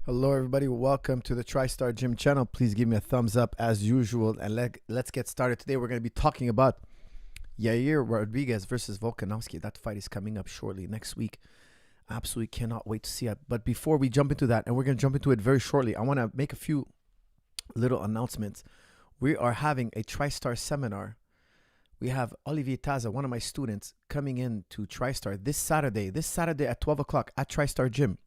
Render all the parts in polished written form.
Hello, everybody. Welcome to the TriStar Gym channel. Please give me a thumbs up as usual, and let's get started. Today, we're going to be talking about Yair Rodriguez versus Volkanovski. That fight is coming up shortly next week. Absolutely cannot wait to see it. But before we jump into that, and we're going to jump into it very shortly, I want to make a few little announcements. We are having a TriStar seminar. We have Olivier Taza, one of my students, coming in to TriStar this Saturday at 12 o'clock at TriStar Gym.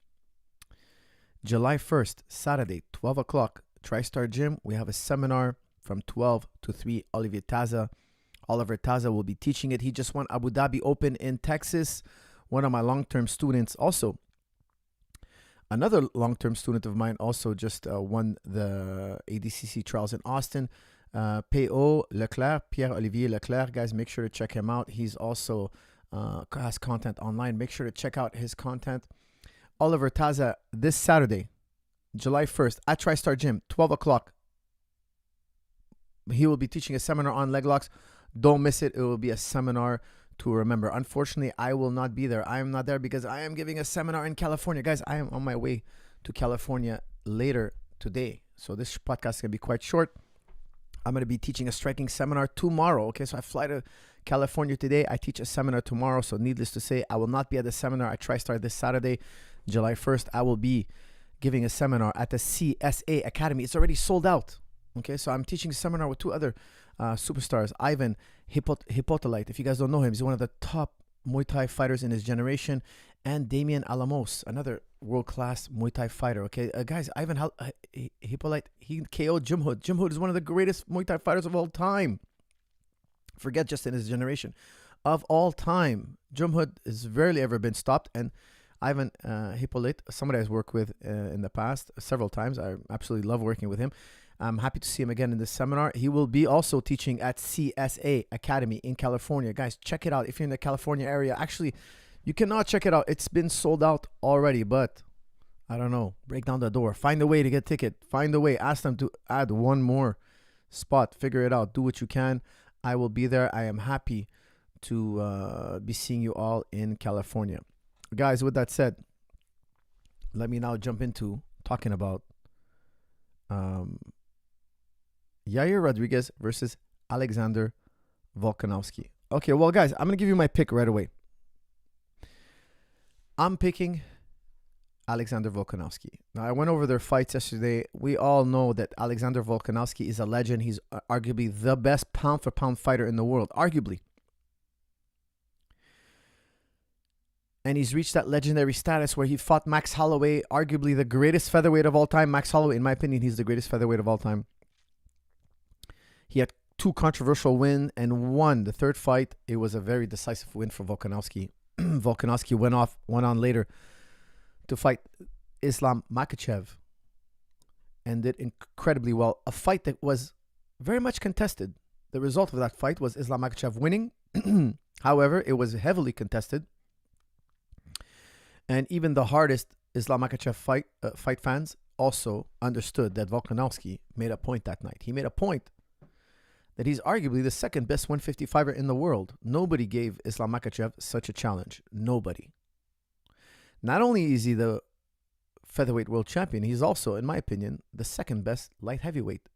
July 1st, Saturday, 12 o'clock, TriStar Gym. We have a seminar from 12 to 3. Olivier Taza. Oliver Taza will be teaching it. He just won Abu Dhabi Open in Texas. One of my long-term students. Also, another long-term student of mine also just won the ADCC trials in Austin. P.O. Leclerc, Pierre-Olivier Leclerc. Guys, make sure to check him out. He's also has content online. Make sure to check out his content. Oliver Taza this Saturday, July 1st, at TriStar Gym, 12 o'clock. He will be teaching a seminar on leg locks. Don't miss it. It will be a seminar to remember. Unfortunately, I will not be there. I am not there because I am giving a seminar in California. Guys, I am on my way to California later today. So this podcast is going to be quite short. I'm going to be teaching a striking seminar tomorrow. Okay, so I fly to California today. I teach a seminar tomorrow. So needless to say, I will not be at the seminar at TriStar this Saturday, July 1st. I will be giving a seminar at the CSA Academy. It's already sold out. Okay, so I'm teaching a seminar with two other superstars. Ivan Hippolyte, if you guys don't know him, he's one of the top Muay Thai fighters in his generation. And Damian Alamos, another world-class Muay Thai fighter. Okay, guys, Ivan Hippolyte, he KO'd Jim Hood. Jim Hood is one of the greatest Muay Thai fighters of all time. Forget just in his generation. Of all time, Jim Hood has rarely ever been stopped. And Ivan Hippolyte, somebody I've worked with in the past several times. I absolutely love working with him. I'm happy to see him again in this seminar. He will be also teaching at CSA Academy in California. Guys, check it out if you're in the California area. Actually, you cannot check it out. It's been sold out already, but I don't know. Break down the door. Find a way to get a ticket. Find a way. Ask them to add one more spot. Figure it out. Do what you can. I will be there. I am happy to be seeing you all in California. Guys, with that said, let me now jump into talking about Yair Rodriguez versus Alexander Volkanovski. Okay, well, guys, I'm going to give you my pick right away. I'm picking Alexander Volkanovski. Now, I went over their fights yesterday. We all know that Alexander Volkanovski is a legend. He's arguably the best pound-for-pound fighter in the world, arguably. And he's reached that legendary status where he fought Max Holloway, arguably the greatest featherweight of all time. Max Holloway, in my opinion, he's the greatest featherweight of all time. He had two controversial wins and won the third fight. It was a very decisive win for Volkanovski. Volkanovski went on later to fight Islam Makhachev and did incredibly well. A fight that was very much contested. The result of that fight was Islam Makhachev winning. However, it was heavily contested. And even the hardest Islam Makhachev fight fans also understood that Volkanovski made a point that night. He made a point that he's arguably the second best 155er in the world. Nobody gave Islam Makhachev such a challenge. Nobody. Not only is he the featherweight world champion, he's also, in my opinion, the second best lightweight,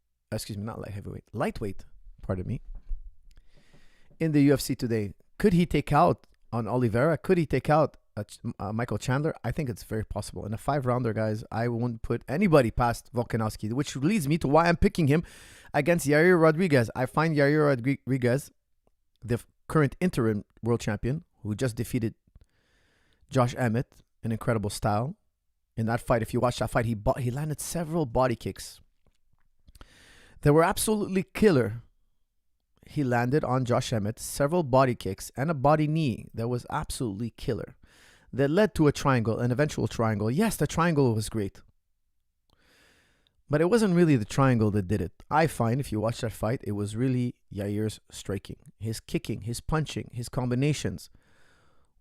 pardon me, in the UFC today. Could he take out on Oliveira? Could he take out Michael Chandler? I think it's very possible. In a 5-rounder, guys, I won't put anybody past Volkanovski, which leads me to why I'm picking him against Yair Rodriguez. I find Yair Rodriguez, the current interim world champion, who just defeated Josh Emmett in incredible style. In that fight, if you watch that fight, he landed several body kicks that were absolutely killer. He landed on Josh Emmett several body kicks and a body knee that was absolutely killer, that led to a triangle, an eventual triangle. Yes, the triangle was great, but it wasn't really the triangle that did it. I find, if you watch that fight, it was really Yair's striking. His kicking, his punching, his combinations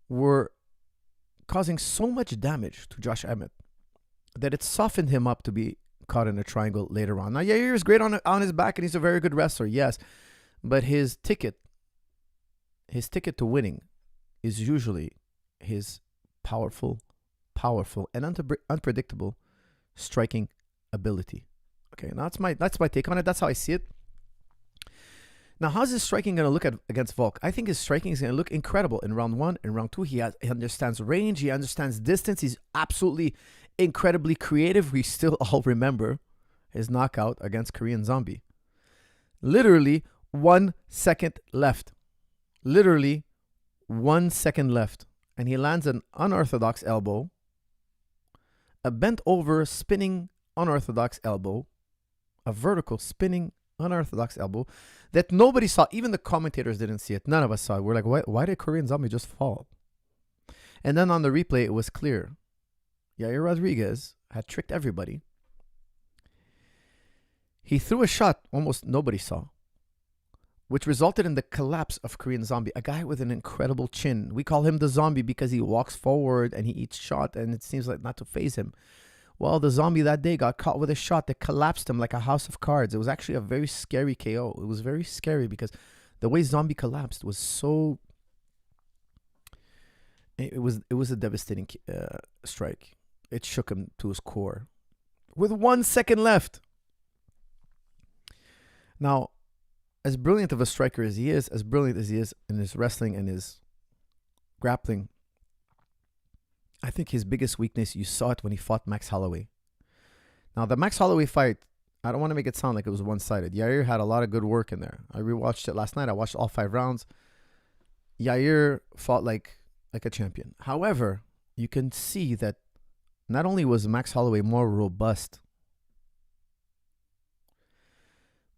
were causing so much damage to Josh Emmett that it softened him up to be caught in a triangle later on. Now, Yair is great on his back, and he's a very good wrestler, yes, but his ticket to winning is usually his powerful, and unpredictable striking ability. Okay, now that's my take on it. That's how I see it. Now, how's his striking going to look against Volk? I think his striking is going to look incredible in round 1. In round 2, he understands range. He understands distance. He's absolutely incredibly creative. We still all remember his knockout against Korean Zombie. Literally 1 second left. Literally 1 second left. And he lands an unorthodox elbow. A bent over, spinning, unorthodox elbow. A vertical, spinning, unorthodox elbow that nobody saw. Even the commentators didn't see it. None of us saw it. We're like, why did Korean Zombie just fall? And then on the replay, it was clear. Yair Rodriguez had tricked everybody. He threw a shot almost nobody saw, which resulted in the collapse of Korean Zombie, a guy with an incredible chin. We call him the Zombie because he walks forward and he eats shot, and it seems like not to faze him. Well, the Zombie that day got caught with a shot that collapsed him like a house of cards. It was actually a very scary KO. It was very scary because the way Zombie collapsed was so... It was a devastating strike. It shook him to his core. With 1 second left. Now, as brilliant of a striker as he is, as brilliant as he is in his wrestling and his grappling, I think his biggest weakness, you saw it when he fought Max Holloway. Now, the Max Holloway fight, I don't want to make it sound like it was one-sided. Yair had a lot of good work in there. I rewatched it last night. I watched all 5 rounds. Yair fought like a champion. However, you can see that not only was Max Holloway more robust,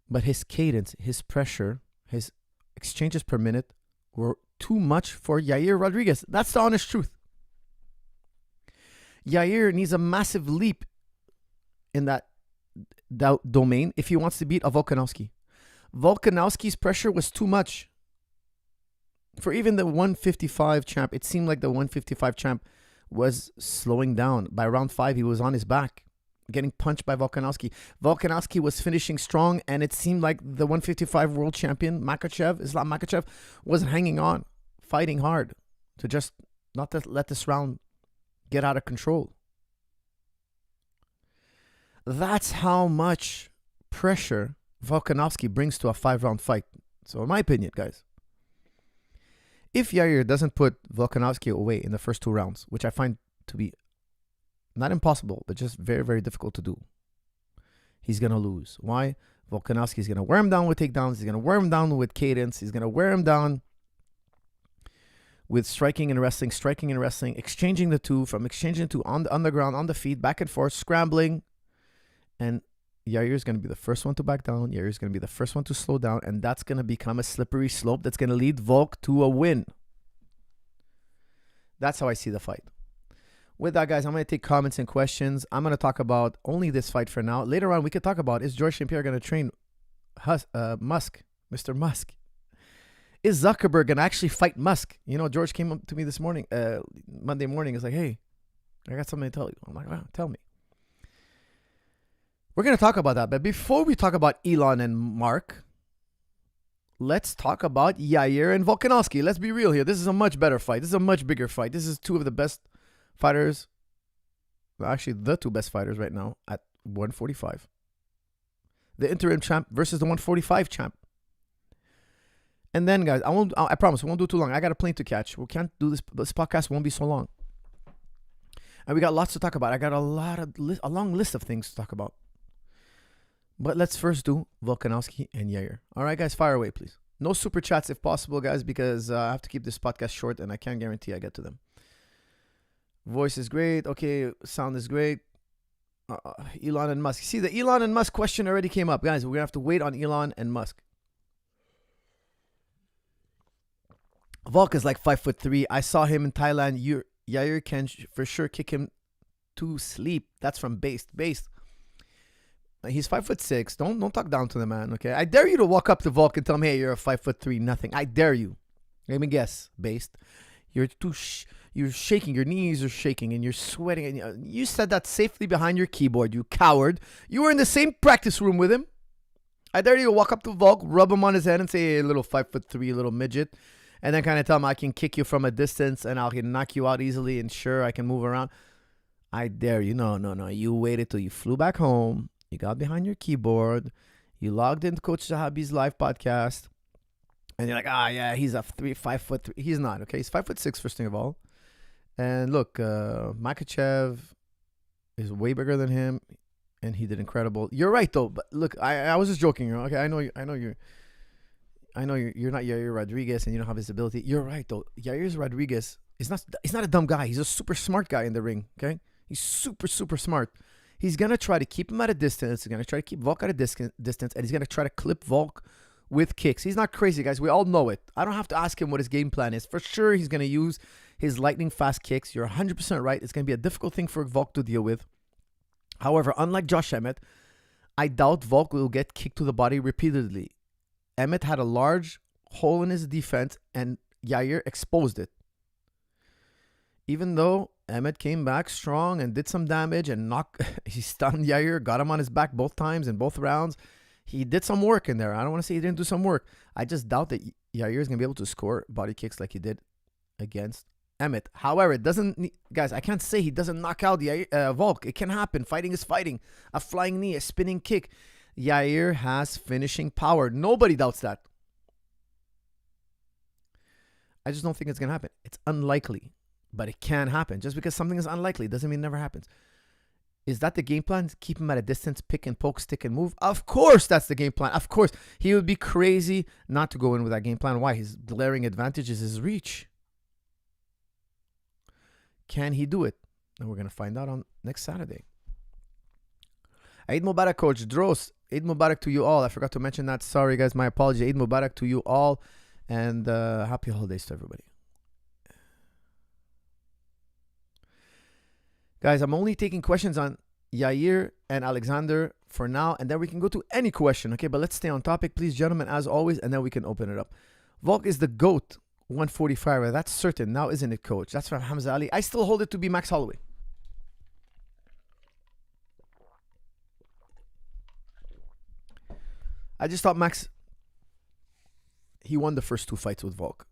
but his cadence, his pressure, his exchanges per minute were too much for Yair Rodriguez. That's the honest truth. Yair needs a massive leap in that domain if he wants to beat a Volkanovski. Volkanovski's pressure was too much. For even the 155 champ, it seemed like the 155 champ was slowing down. By round 5, he was on his back, getting punched by Volkanovski. Volkanovski was finishing strong, and it seemed like the 155 world champion, Islam Makhachev, was hanging on, fighting hard to just not to let this round get out of control. That's how much pressure Volkanovski brings to a 5-round fight. So in my opinion, guys, if Yair doesn't put Volkanovski away in the first 2 rounds, which I find to be not impossible, but just very, very difficult to do, he's going to lose. Why? Volkanovski is going to wear him down with takedowns. He's going to wear him down with cadence. He's going to wear him down with striking and wrestling, exchanging the two, from exchanging to on the underground, on the feet, back and forth, scrambling. And Yair is going to be the first one to back down. Yair is going to be the first one to slow down. And that's going to become a slippery slope that's going to lead Volk to a win. That's how I see the fight. With that, guys, I'm going to take comments and questions. I'm going to talk about only this fight for now. Later on, we could talk about, is George St. Pierre going to train Musk, Mr. Musk? Is Zuckerberg going to actually fight Musk? You know, George came up to me this morning, Monday morning. He's like, hey, I got something to tell you. I'm like, wow, tell me. We're going to talk about that. But before we talk about Elon and Mark, let's talk about Yair and Volkanovski. Let's be real here. This is a much better fight. This is a much bigger fight. This is 2 of the best fighters. Well, actually, the 2 best fighters right now at 145. The interim champ versus the 145 champ. And then, guys, I promise, we won't do too long. I got a plane to catch. We can't do this. This podcast won't be so long. And we got lots to talk about. I got a long list of things to talk about. But let's first do Volkanovski and Yair. All right, guys, fire away, please. No super chats if possible, guys, because I have to keep this podcast short, and I can't guarantee I get to them. Voice is great. Okay, sound is great. Elon and Musk. See, the Elon and Musk question already came up. Guys, we're going to have to wait on Elon and Musk. Volk is like 5'3". I saw him in Thailand. Yair can for sure kick him to sleep. That's from Based. He's 5'6". Don't talk down to the man, okay? I dare you to walk up to Volk and tell him, hey, you're a 5'3", nothing. I dare you. Let me guess, Based. You're you're shaking. Your knees are shaking and you're sweating. And you said that safely behind your keyboard, you coward. You were in the same practice room with him. I dare you to walk up to Volk, rub him on his head and say, hey, little 5'3", little midget. And then kind of tell him I can kick you from a distance and I can knock you out easily and sure, I can move around. I dare you. No, no, no. You waited till you flew back home. You got behind your keyboard. You logged into Coach Zahabi's live podcast. And you're like, yeah, he's a 5'3". He's not, okay? He's 5'6", first thing of all. And look, Makachev is way bigger than him, and he did incredible. You're right, though. But look, I was just joking. Okay, I know you're not Yair Rodriguez, and you don't have his ability. You're right, though. Yair Rodriguez is not. He's not a dumb guy. He's a super smart guy in the ring. Okay, he's super, super smart. He's gonna try to keep him at a distance. He's gonna try to keep Volk at a distance, and he's gonna try to clip Volk with kicks. He's not crazy, guys. We all know it. I don't have to ask him what his game plan is. For sure, he's gonna use his lightning fast kicks. You're 100% right. It's gonna be a difficult thing for Volk to deal with. However, unlike Josh Emmett, I doubt Volk will get kicked to the body repeatedly. Emmett had a large hole in his defense, and Yair exposed it. Even though Emmett came back strong and did some damage and he stunned Yair, got him on his back both times in both rounds. He did some work in there. I don't want to say he didn't do some work. I just doubt that Yair is going to be able to score body kicks like he did against Emmett. However, it doesn't, guys, I can't say he doesn't knock out Volk. It can happen. Fighting is fighting. A flying knee, a spinning kick. Yair has finishing power. Nobody doubts that. I just don't think it's going to happen. It's unlikely, but it can happen. Just because something is unlikely doesn't mean it never happens. Is that the game plan? Keep him at a distance, pick and poke, stick and move? Of course that's the game plan. Of course. He would be crazy not to go in with that game plan. Why? His glaring advantage is his reach. Can he do it? And we're going to find out on next Saturday. Eid Mubarak, Coach Dros. Eid Mubarak to you all. I forgot to mention that. Sorry, guys. My apology. Eid Mubarak to you all. And happy holidays to everybody. Guys, I'm only taking questions on Yair and Alexander for now, and then we can go to any question, okay? But let's stay on topic, please, gentlemen, as always, and then we can open it up. Volk is the GOAT 145er. That's certain now, isn't it, Coach? That's from Hamza Ali. I still hold it to be Max Holloway. I just thought Max, he won the first two fights with Volk.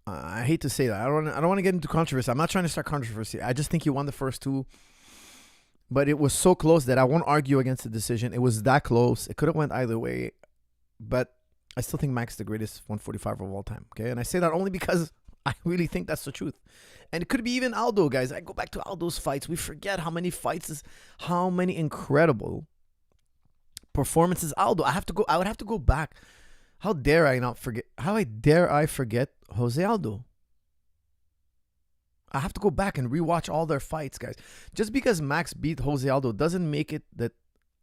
I hate to say that. I don't want to get into controversy. I'm not trying to start controversy. I just think he won the first two. But it was so close that I won't argue against the decision. It was that close. It could have went either way. But I still think Max is the greatest 145 of all time. Okay, and I say that only because I really think that's the truth. And it could be even Aldo, guys. I go back to Aldo's fights. We forget how many fights, how many incredible performances Aldo. I would have to go back. How dare I not forget? How dare I forget Jose Aldo? I have to go back and rewatch all their fights, guys. Just because Max beat Jose Aldo doesn't make it that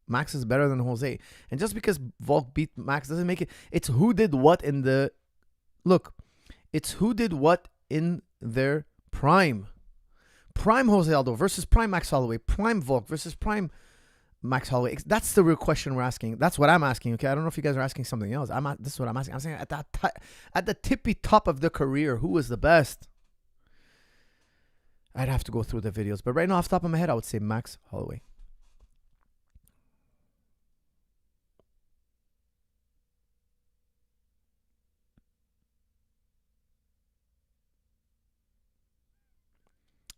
Max is better than Jose. And just because Volk beat Max doesn't make it. It's who did what in the... Look, it's who did what in their prime. Prime Jose Aldo versus prime Max Holloway. Prime Volk versus prime Max Holloway. That's the real question we're asking. That's what I'm asking, okay? I don't know if you guys are asking something else. This is what I'm asking. I'm saying at the tippy top of the career, who was the best? I'd have to go through the videos. But right now, off the top of my head, I would say Max Holloway.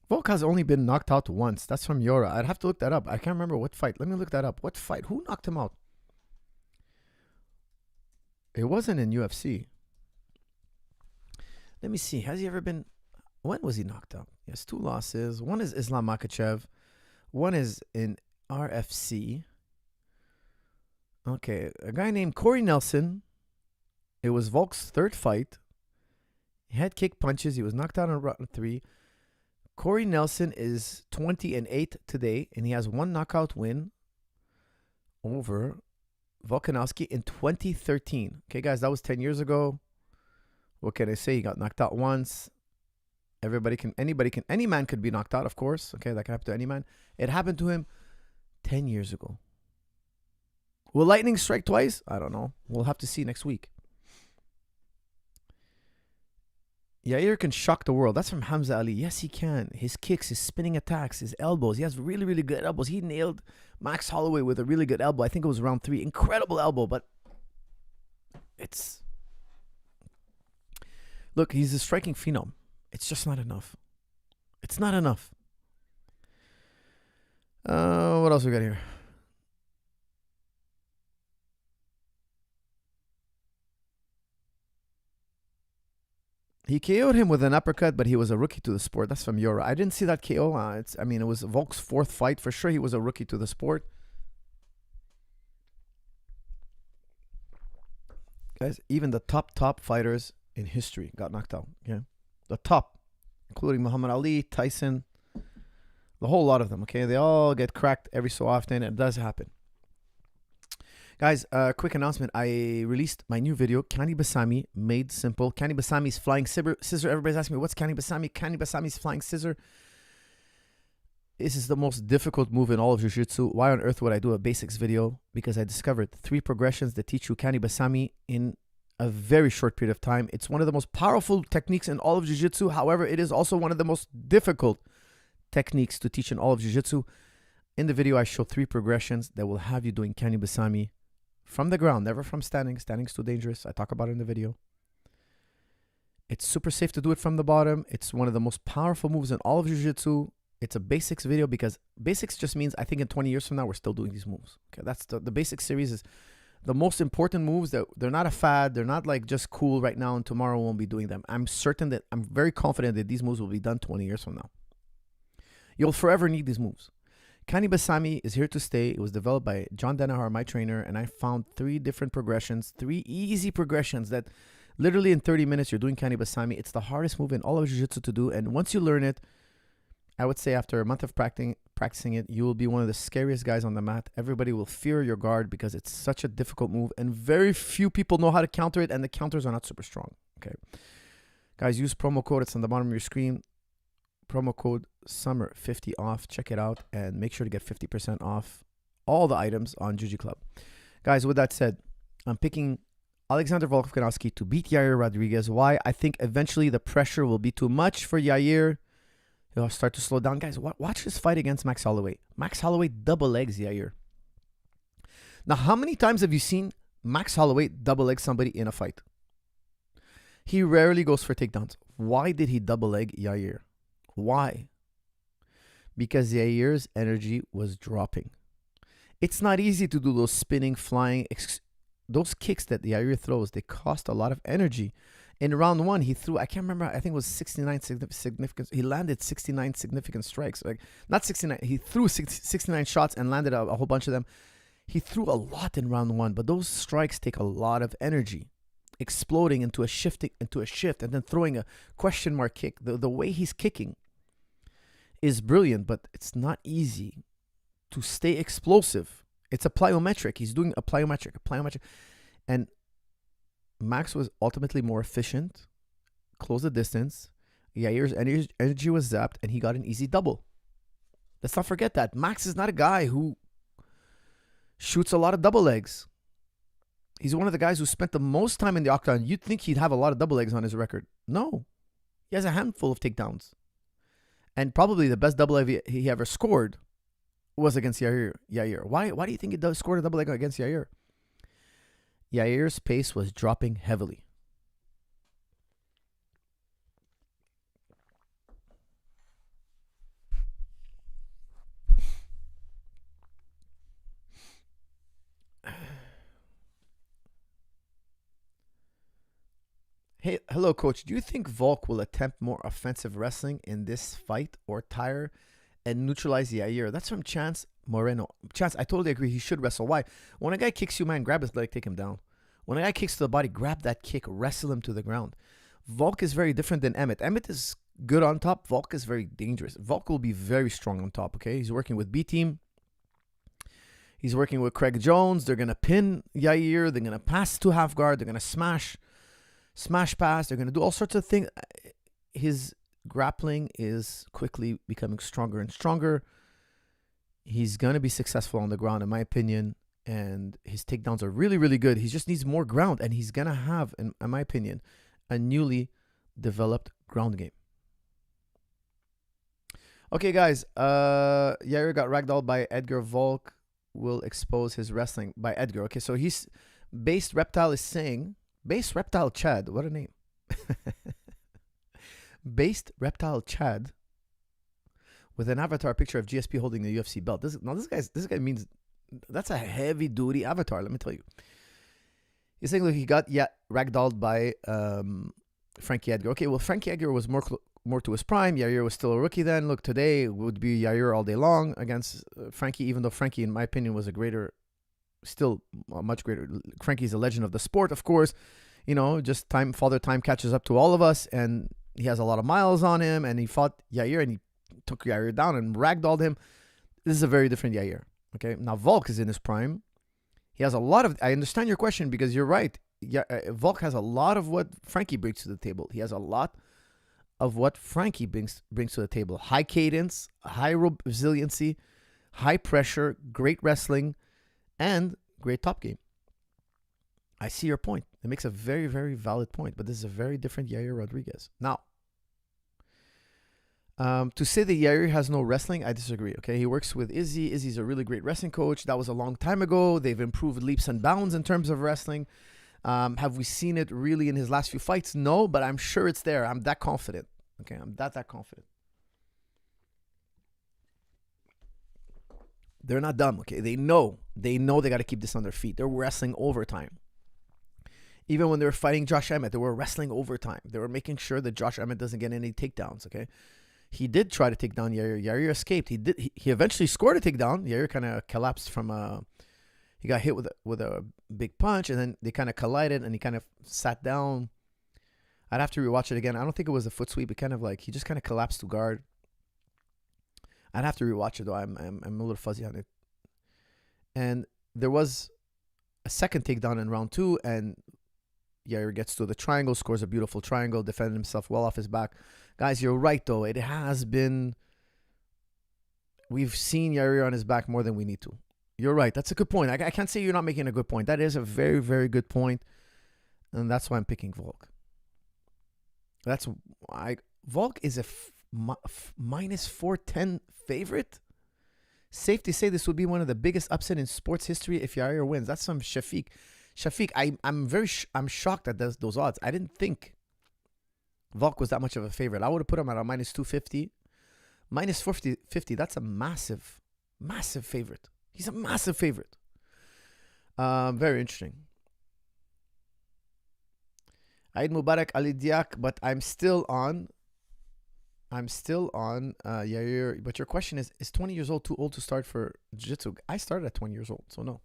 Volk has only been knocked out once. That's from Yora. I'd have to look that up. I can't remember what fight. Let me look that up. What fight? Who knocked him out? It wasn't in UFC. Let me see. Has he ever been... When was he knocked out? He has 2 losses. One is Islam Makhachev. One is in RFC. Okay. A guy named Corey Nelson. It was Volk's 3rd fight. He had kick punches. He was knocked out on round 3. Corey Nelson is 20-8 today, and he has 1 knockout win over Volkanovski in 2013. Okay, guys, that was 10 years ago. What can I say? He got knocked out once. Any man could be knocked out, of course. Okay, that can happen to any man. It happened to him 10 years ago. Will lightning strike twice? I don't know. We'll have to see next week. Yair can shock the world. That's from Hamza Ali. Yes, he can. His kicks, his spinning attacks, his elbows. He has really, really good elbows. He nailed Max Holloway with a really good elbow. I think it was round 3. Incredible elbow, but it's... Look, he's a striking phenom. It's just not enough. It's not enough. What else we got here? He KO'd him with an uppercut, but he was a rookie to the sport. That's from Yora. I didn't see that KO. It was Volk's fourth fight. For sure, he was a rookie to the sport. Guys, even the top fighters in history got knocked out. Okay, the top, including Muhammad Ali, Tyson, the whole lot of them. Okay, they all get cracked every so often. It does happen. Guys, quick announcement. I released my new video, Kani Basami, Made Simple. Kani Basami's flying scissor. Everybody's asking me, what's Kani Basami? Kani Basami's flying scissor. This is the most difficult move in all of Jiu-Jitsu. Why on earth would I do a basics video? Because I discovered 3 progressions that teach you Kani Basami in a very short period of time. It's one of the most powerful techniques in all of Jiu-Jitsu. However, it is also one of the most difficult techniques to teach in all of Jiu-Jitsu. In the video, I show 3 progressions that will have you doing Kani Basami from the ground, never from standing. Standing's too dangerous. I talk about it in the video. It's super safe to do it from the bottom. It's one of the most powerful moves in all of Jiu-Jitsu. It's a basics video because basics just means I think in 20 years from now, we're still doing these moves. Okay, that's the basic series is the most important moves that they're not a fad. They're not like just cool right now and tomorrow we won't be doing them. I'm very confident that these moves will be done 20 years from now. You'll forever need these moves. Kani Basami is here to stay. It was developed by John Denahar, my trainer, and I found 3 different progressions, 3 easy progressions that literally in 30 minutes you're doing Kani Basami. It's the hardest move in all of Jiu-Jitsu to do, and once you learn it, I would say after a month of practicing it, you will be one of the scariest guys on the mat. Everybody will fear your guard because it's such a difficult move, and very few people know how to counter it, and the counters are not super strong. Okay, guys, use promo code. It's on the bottom of your screen. Promo code SUMMER50 off. Check it out and make sure to get 50% off all the items on Juji Club. Guys, with that said, I'm picking Alexander Volkanovski to beat Yair Rodriguez. Why? I think eventually the pressure will be too much for Yair. He'll start to slow down. Guys, watch this fight against Max Holloway. Max Holloway double legs Yair. Now, how many times have you seen Max Holloway double leg somebody in a fight? He rarely goes for takedowns. Why did he double leg Yair? Why? Because Yair's energy was dropping. It's not easy to do those spinning, flying, those kicks that Yair throws. They cost a lot of energy. In round 1, he threw, I can't remember, I think it was 69 significant. He landed 69 significant strikes. Like, not 69, he threw 69 shots and landed a whole bunch of them. He threw a lot in round 1, but those strikes take a lot of energy. Exploding into a shift, and then throwing a question mark kick. The way he's kicking is brilliant, but it's not easy to stay explosive. It's a plyometric. He's doing a plyometric. And Max was ultimately more efficient, closed the distance. Yair's energy was zapped, and he got an easy double. Let's not forget that. Max is not a guy who shoots a lot of double legs. He's one of the guys who spent the most time in the octagon. You'd think he'd have a lot of double legs on his record. No. He has a handful of takedowns. And probably the best double leg he ever scored was against Yair. Why do you think he scored a double leg against Yair? Yair's pace was dropping heavily. Hey, hello, coach. Do you think Volk will attempt more offensive wrestling in this fight or tire and neutralize Yair? That's from Chance Moreno. Chance, I totally agree. He should wrestle. Why? When a guy kicks you, man, grab his leg, take him down. When a guy kicks to the body, grab that kick, wrestle him to the ground. Volk is very different than Emmett. Emmett is good on top. Volk is very dangerous. Volk will be very strong on top, okay? He's working with B-Team. He's working with Craig Jones. They're going to pin Yair. They're going to pass to half guard. They're going to smash pass. They're going to do all sorts of things. His grappling is quickly becoming stronger and stronger. He's going to be successful on the ground, in my opinion. And his takedowns are really, really good. He just needs more ground. And he's going to have, in my opinion, a newly developed ground game. Okay, guys. Yair got ragdolled by Edgar. Volk will expose his wrestling by Edgar. Okay, so he's... Based Reptile is saying... Based Reptile Chad. What a name. Based Reptile Chad with an avatar picture of GSP holding the UFC belt. This guy means that's a heavy duty avatar. Let me tell you. He's saying, look, he got ragdolled by Frankie Edgar. Okay, well, Frankie Edgar was more to his prime. Yair was still a rookie then. Look, today would be Yair all day long against Frankie, even though Frankie, in my opinion, was still much greater. Frankie's a legend of the sport, of course. You know, just Father Time catches up to all of us, and he has a lot of miles on him, and he fought Yair, and he took Yair down and ragdolled him. This is a very different Yair. Okay, now Volk is in his prime. He has a lot of. I understand your question because you're right. Volk has a lot of what Frankie brings to the table. He has a lot of what Frankie brings to the table. High cadence, high resiliency, high pressure, great wrestling, and great top game. I see your point. It makes a very, very valid point, but this is a very different Yair Rodriguez. Now, to say that Yair has no wrestling, I disagree. Okay, he works with Izzy. Izzy's a really great wrestling coach. That was a long time ago. They've improved leaps and bounds in terms of wrestling. Have we seen it really in his last few fights? No, but I'm sure it's there. I'm that confident. Okay, I'm that confident. They're not dumb. Okay, they know they got to keep this on their feet. They're wrestling overtime. Even when they were fighting Josh Emmett, they were wrestling overtime. They were making sure that Josh Emmett doesn't get any takedowns. Okay. He did try to take down Yair. Yair escaped. He eventually scored a takedown. Yair kind of collapsed from he got hit with a big punch, and then they kind of collided, and he kind of sat down. I'd have to rewatch it again. I don't think it was a foot sweep. It kind of like he just kind of collapsed to guard. I'd have to rewatch it though. I'm a little fuzzy on it. And there was a second takedown in round 2, and Yair gets to the triangle, scores a beautiful triangle, defended himself well off his back. Guys, you're right, though. It has been... We've seen Yair on his back more than we need to. You're right. That's a good point. I can't say you're not making a good point. That is a very, very good point. And that's why I'm picking Volk. Volk is a minus 410 favorite. Safe to say this would be one of the biggest upset in sports history if Yair wins. That's some Shafiq. I'm shocked at those odds. I didn't think Volk was that much of a favorite. I would have put him at a minus 250. Minus 450, that's a massive, massive favorite. He's a massive favorite. Very interesting. Eid Mubarak Ali Diak, but I'm still on Yair. But your question is 20 years old too old to start for jiu-jitsu? I started at 20 years old, so no.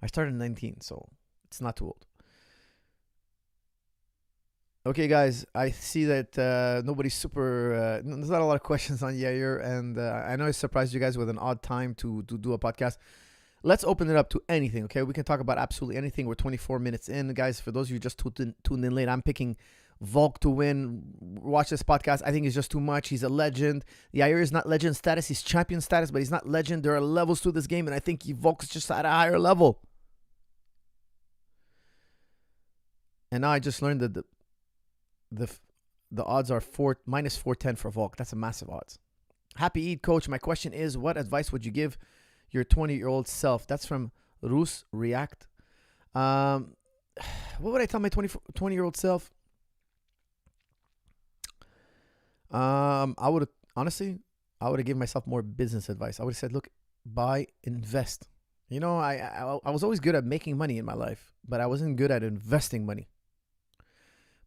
I started at 19, so it's not too old. Okay, guys, I see that nobody's super... there's not a lot of questions on Yair, and I know I surprised you guys with an odd time to do a podcast. Let's open it up to anything, okay? We can talk about absolutely anything. We're 24 minutes in. Guys, for those of you just tuned in late, I'm picking Volk to win. Watch this podcast. I think he's just too much. He's a legend. Yair is not legend status. He's champion status, but he's not legend. There are levels to this game, and I think Volk is just at a higher level. And now I just learned that the odds are minus 410 for Volk. That's a massive odds. Happy Eid, coach. My question is, what advice would you give your 20-year-old self? That's from Rus React. What would I tell my 20-year-old self? I would have given myself more business advice. I would have said, look, buy, invest. You know, I was always good at making money in my life, but I wasn't good at investing money.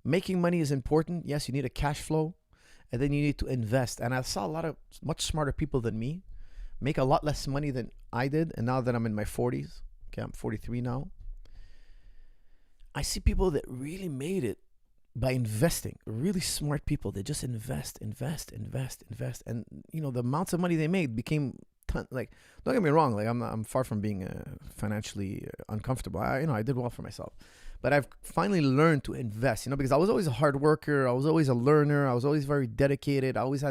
Making money is important. Yes, you need a cash flow, and then you need to invest. And I saw a lot of much smarter people than me make a lot less money than I did. And now that I'm in my 40s, okay, I'm 43 now, I see people that really made it by investing. Really smart people. They just invest. And, you know, the amounts of money they made became like, don't get me wrong, like I'm far from being financially uncomfortable. I did well for myself. But I've finally learned to invest, because I was always a hard worker. I was always a learner. I was always very dedicated. I always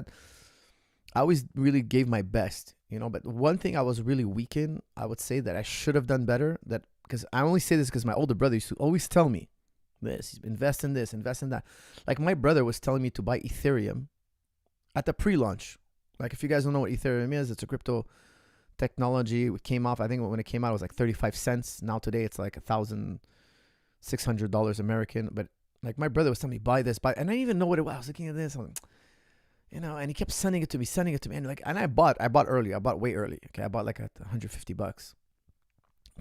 really gave my best, But one thing I was really weak in, I would say that I should have done better. Because I only say this because my older brother used to always tell me this, invest in this, invest in that. Like my brother was telling me to buy Ethereum at the pre-launch. Like if you guys don't know what Ethereum is, it's a crypto technology. It came off, I think when it came out, it was like 35 cents. Now today it's like $1,600 American. But like my brother was telling me, buy this, and I didn't even know what it was. I was looking at this. And he kept sending it to me, and I bought early. I bought way early. Okay, I bought like at $150.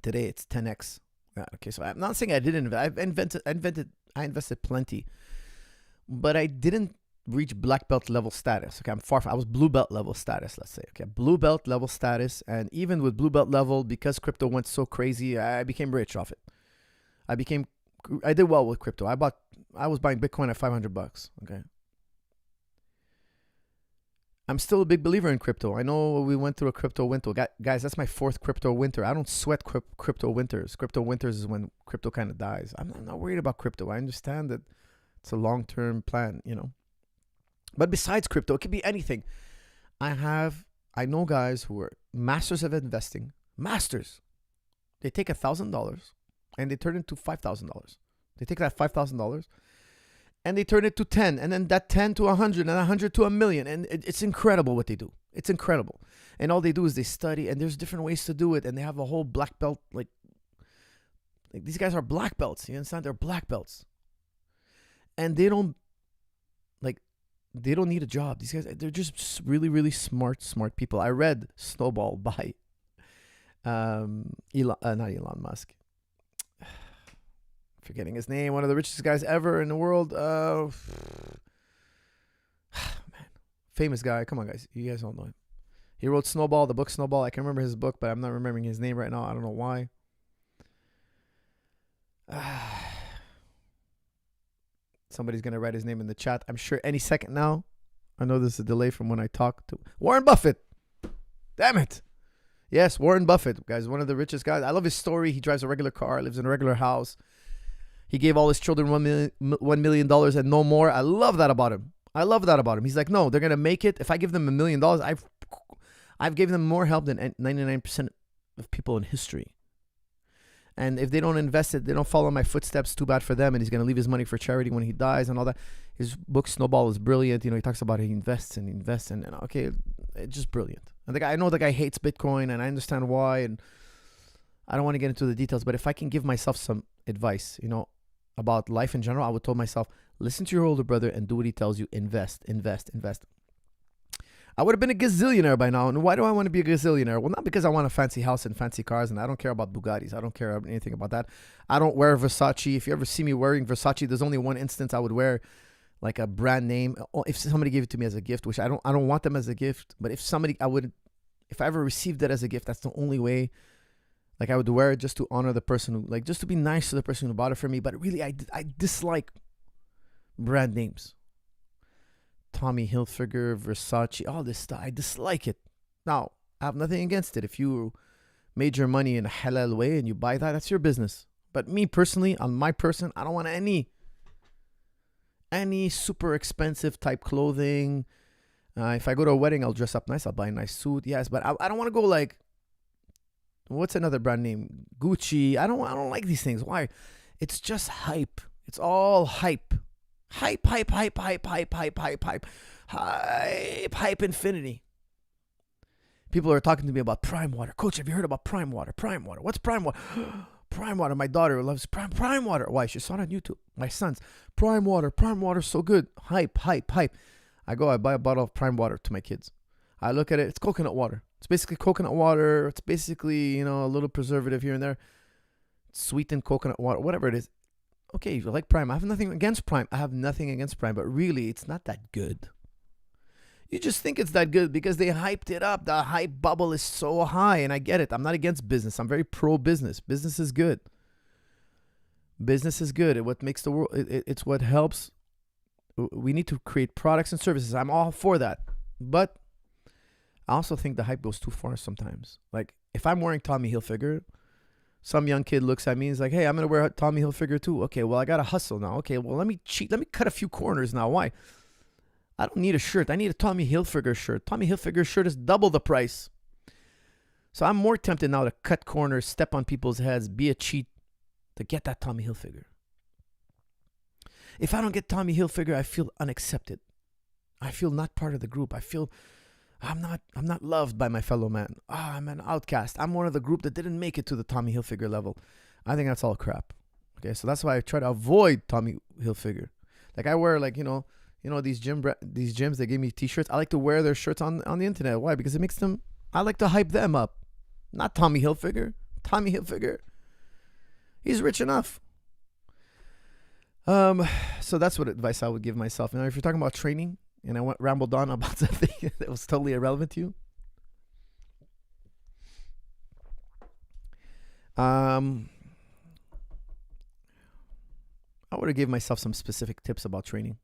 Today it's 10x. Yeah, okay, so I'm not saying I didn't invest. I invested plenty, but I didn't reach black belt level status. Okay, I was blue belt level status, let's say. Okay, blue belt level status, and even with blue belt level, because crypto went so crazy, I became rich off it. I did well with crypto. I was buying Bitcoin at $500. Okay. I'm still a big believer in crypto. I know we went through a crypto winter. Guys, that's my 4th crypto winter. I don't sweat crypto winters. Crypto winters is when crypto kind of dies. I'm not worried about crypto. I understand that it's a long-term plan, But besides crypto, it could be anything. I know guys who are masters of investing. Masters. They take $1,000 and they turn it into $5,000. They take that $5,000 and they turn it to 10, and then that 10 to 100, and 100 to 1,000,000. And it's incredible what they do. It's incredible. And all they do is they study, and there's different ways to do it. And they have a whole black belt, like these guys are black belts. You understand? They're black belts. And they don't need a job. These guys, they're just really, really smart people. I read Snowball by not Elon Musk. Forgetting his name, one of the richest guys ever in the world. Man, famous guy. Come on, guys. You guys don't know him. He wrote Snowball, the book Snowball. I can remember his book, but I'm not remembering his name right now. I don't know why. Somebody's going to write his name in the chat. I'm sure any second now. I know there's a delay from when I talk to Warren Buffett. Damn it. Yes, Warren Buffett, guys, one of the richest guys. I love his story. He drives a regular car, lives in a regular house. He gave all his children $1 million and no more. I love that about him. He's like, no, they're going to make it. If I give them $1 million, I've given them more help than 99% of people in history. And if they don't invest it, they don't follow my footsteps, too bad for them. And he's going to leave his money for charity when he dies and all that. His book, Snowball, is brilliant. He talks about how he invests and okay, it's just brilliant. And I know the guy hates Bitcoin, and I understand why. And I don't want to get into the details, but if I can give myself some advice, about life in general, I would tell myself, listen to your older brother and do what he tells you. Invest. I would have been a gazillionaire by now. And why do I want to be a gazillionaire? Well, not because I want a fancy house and fancy cars, and I don't care about Bugattis. I don't care anything about that. I don't wear Versace. If you ever see me wearing Versace, there's only one instance I would wear like a brand name. If somebody gave it to me as a gift, which I don't want them as a gift, but if I ever received that as a gift, that's the only way. Like, I would wear it just to honor the person who, just to be nice to the person who bought it for me. But really, I dislike brand names. Tommy Hilfiger, Versace, all this stuff. I dislike it. Now, I have nothing against it. If you made your money in a halal way and you buy that, that's your business. But me personally, on my person, I don't want any super expensive type clothing. If I go to a wedding, I'll dress up nice. I'll buy a nice suit. Yes, but I don't want to go like, what's another brand name? Gucci. I don't like these things. Why? It's just hype. It's all hype. Hype infinity. People are talking to me about Prime Water. Coach, have you heard about Prime Water? Prime Water. What's Prime Water? Prime Water. My daughter loves Prime Water. Why? She saw it on YouTube. My sons. Prime Water. Prime Water's so good. Hype. I buy a bottle of Prime Water to my kids. I look at it. It's coconut water. It's basically coconut water. It's basically, a little preservative here and there. Sweetened coconut water, whatever it is. Okay, you like Prime. I have nothing against Prime. But really, it's not that good. You just think it's that good because they hyped it up. The hype bubble is so high, and I get it. I'm not against business. I'm very pro-business. Business is good. What makes the world, it's what helps. We need to create products and services. I'm all for that. But I also think the hype goes too far sometimes. Like, if I'm wearing Tommy Hilfiger, some young kid looks at me and is like, hey, I'm going to wear Tommy Hilfiger too. Okay, well, I got to hustle now. Okay, well, let me cheat. Let me cut a few corners now. Why? I don't need a shirt. I need a Tommy Hilfiger shirt. Tommy Hilfiger shirt is double the price. So I'm more tempted now to cut corners, step on people's heads, be a cheat to get that Tommy Hilfiger. If I don't get Tommy Hilfiger, I feel unaccepted. I feel not part of the group. I feel I'm not loved by my fellow man. I'm an outcast. I'm one of the group that didn't make it to the Tommy Hilfiger level. I think that's all crap. Okay, so that's why I try to avoid Tommy Hilfiger. Like, I wear, You know, these gyms, they give me t-shirts. I like to wear their shirts on the internet. Why? Because it makes them, I like to hype them up. Not Tommy Hilfiger. Tommy Hilfiger, he's rich enough. So that's what advice I would give myself. Now, if you're talking about training, and I rambled on about something that was totally irrelevant to you, I would have gave myself some specific tips about training,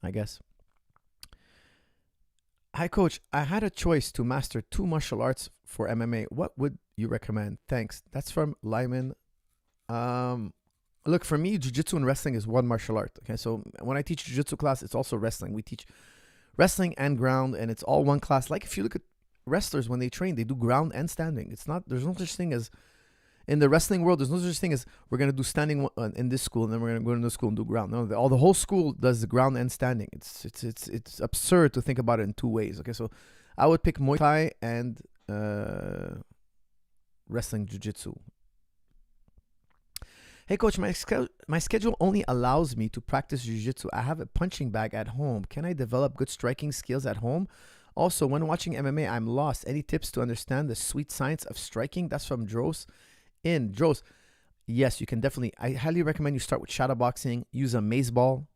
I guess. Hi, Coach. I had a choice to master 2 martial arts for MMA. What would you recommend? Thanks. That's from Lyman. Look, for me, jiu-jitsu and wrestling is one martial art. Okay, so when I teach jiu-jitsu class, it's also wrestling. We teach wrestling and ground, and it's all one class. Like if you look at wrestlers when they train, they do ground and standing. It's not. There's no such thing as in the wrestling world. There's no such thing as we're gonna do standing in this school, and then we're gonna go to the school and do ground. No, the whole school does the ground and standing. It's absurd to think about it in 2 ways. Okay, so I would pick Muay Thai and wrestling jiu-jitsu. Hey, Coach, my schedule only allows me to practice jiu-jitsu. I have a punching bag at home. Can I develop good striking skills at home? Also, when watching MMA, I'm lost. Any tips to understand the sweet science of striking? That's from Dros. Dros, yes, you can definitely. I highly recommend you start with shadow boxing. Use a mace ball.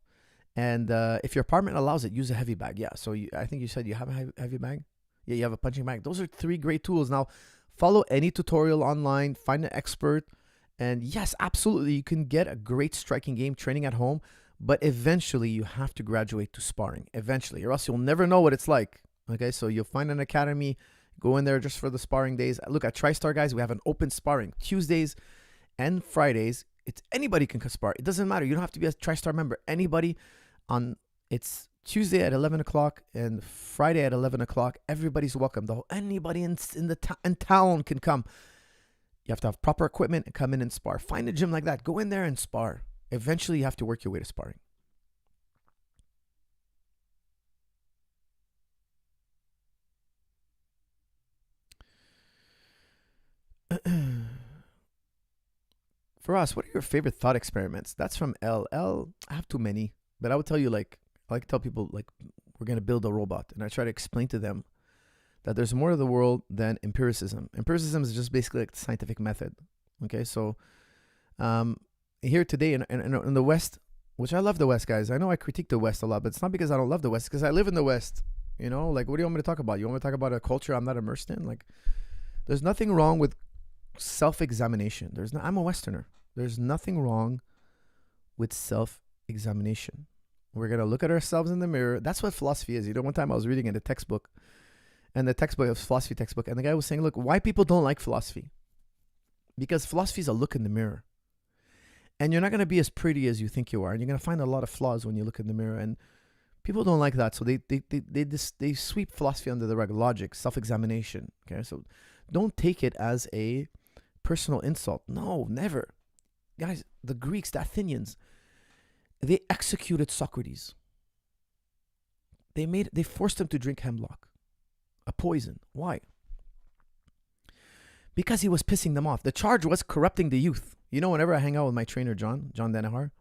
And if your apartment allows it, use a heavy bag. Yeah, so I think you said you have a heavy bag? Yeah, you have a punching bag. Those are 3 great tools. Now, follow any tutorial online. Find an expert. And yes, absolutely, you can get a great striking game training at home, but eventually you have to graduate to sparring. Eventually, or else you'll never know what it's like. Okay, so you'll find an academy, go in there just for the sparring days. Look, at TriStar, guys, we have an open sparring Tuesdays and Fridays. It's anybody can spar. It doesn't matter. You don't have to be a TriStar member. Anybody it's Tuesday at 11 o'clock and Friday at 11 o'clock. Everybody's welcome. Anybody in town can come. You have to have proper equipment and come in and spar. Find a gym like that. Go in there and spar. Eventually, you have to work your way to sparring. For us, what are your favorite thought experiments? That's from LL. I have too many, but I would tell you, like, I like to tell people, like, we're going to build a robot. And I try to explain to them that there's more to the world than empiricism. Empiricism is just basically like the scientific method. Okay, so here today in the West, which I love the West, guys. I know I critique the West a lot, but it's not because I don't love the West, because I live in the West. You know, like, what do you want me to talk about? You want me to talk about a culture I'm not immersed in? Like, there's nothing wrong with self-examination. I'm a Westerner. There's nothing wrong with self-examination. We're going to look at ourselves in the mirror. That's what philosophy is. You know, one time I was reading in the textbook, and the textbook was philosophy textbook, and the guy was saying, look, why people don't like philosophy? Because philosophy is a look in the mirror. And you're not going to be as pretty as you think you are, and you're going to find a lot of flaws when you look in the mirror, and people don't like that. So they sweep philosophy under the rug. Logic, self-examination. Okay, so don't take it as a personal insult. No, never. Guys, the Greeks, the Athenians, they executed Socrates. They forced him to drink hemlock, a poison. Why? Because he was pissing them off. The charge was corrupting the youth. You know, whenever I hang out with my trainer, John Denahar,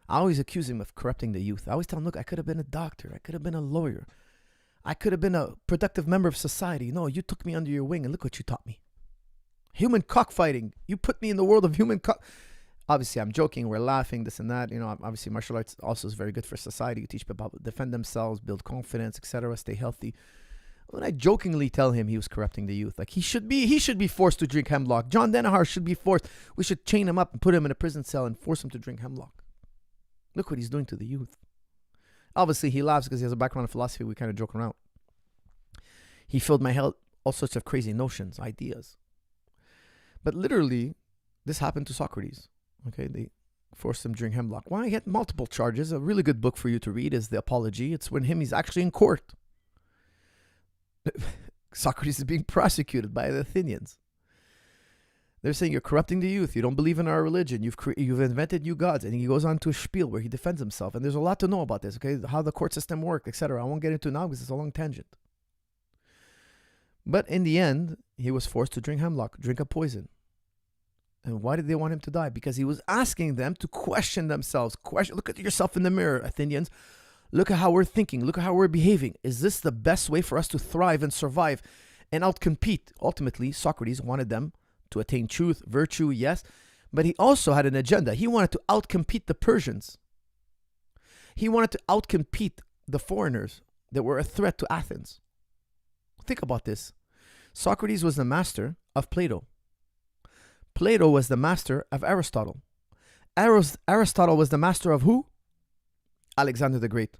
I always accuse him of corrupting the youth. I always tell him, look, I could have been a doctor. I could have been a lawyer. I could have been a productive member of society. No, you took me under your wing, and look what you taught me. Human cockfighting. You put me in the world of human cock. Obviously, I'm joking. We're laughing, this and that. You know, obviously, martial arts also is very good for society. You teach people how to defend themselves, build confidence, etc., stay healthy. When I jokingly tell him he was corrupting the youth, like he should be forced to drink hemlock. John Denahar should be forced. We should chain him up and put him in a prison cell and force him to drink hemlock. Look what he's doing to the youth. Obviously, he laughs because he has a background in philosophy. We kind of joke around. He filled my head all sorts of crazy notions, ideas. But literally, this happened to Socrates. Okay, they forced him to drink hemlock. Why? He had multiple charges. A really good book for you to read is The Apology. It's when he's actually in court. Socrates is being prosecuted by the Athenians. They're saying you're corrupting the youth. You don't believe in our religion. You've invented new gods. And he goes on to a spiel where he defends himself. And there's a lot to know about this, okay? How the court system worked, etc. I won't get into it now because it's a long tangent. But in the end, he was forced to drink hemlock, drink a poison. And why did they want him to die? Because he was asking them to question themselves. Look at yourself in the mirror, Athenians. Look at how we're thinking. Look at how we're behaving. Is this the best way for us to thrive and survive and outcompete? Ultimately, Socrates wanted them to attain truth, virtue, yes, but he also had an agenda. He wanted to outcompete the Persians. He wanted to outcompete the foreigners that were a threat to Athens. Think about this. Socrates was the master of Plato. Plato was the master of Aristotle. Aristotle was the master of who? Alexander the Great.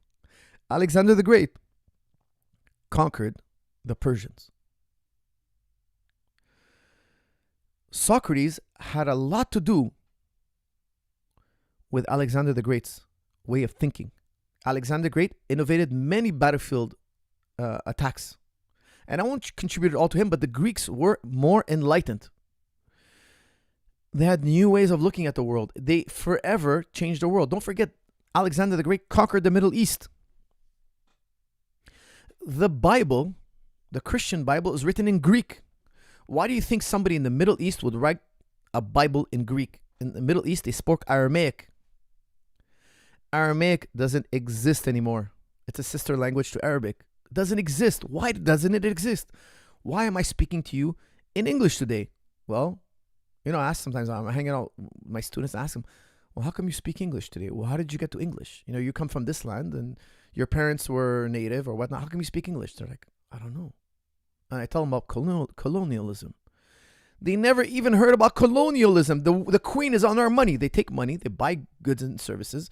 Alexander the Great conquered the Persians. Socrates had a lot to do with Alexander the Great's way of thinking. Alexander the Great innovated many battlefield attacks. And I won't contribute it all to him, but the Greeks were more enlightened. They had new ways of looking at the world. They forever changed the world. Don't forget, Alexander the Great conquered the Middle East. The Bible, the Christian Bible, is written in Greek. Why do you think somebody in the Middle East would write a Bible in Greek? In the Middle East, they spoke Aramaic. Aramaic doesn't exist anymore. It's a sister language to Arabic. It doesn't exist. Why doesn't it exist? Why am I speaking to you in English today? Well, I ask sometimes, I'm hanging out with my students, I ask them, well, how come you speak English today? Well, how did you get to English? You come from this land and your parents were native or whatnot. How come you speak English? They're like, I don't know. And I tell them about colonialism. They never even heard about colonialism. The queen is on our money. They take money, they buy goods and services.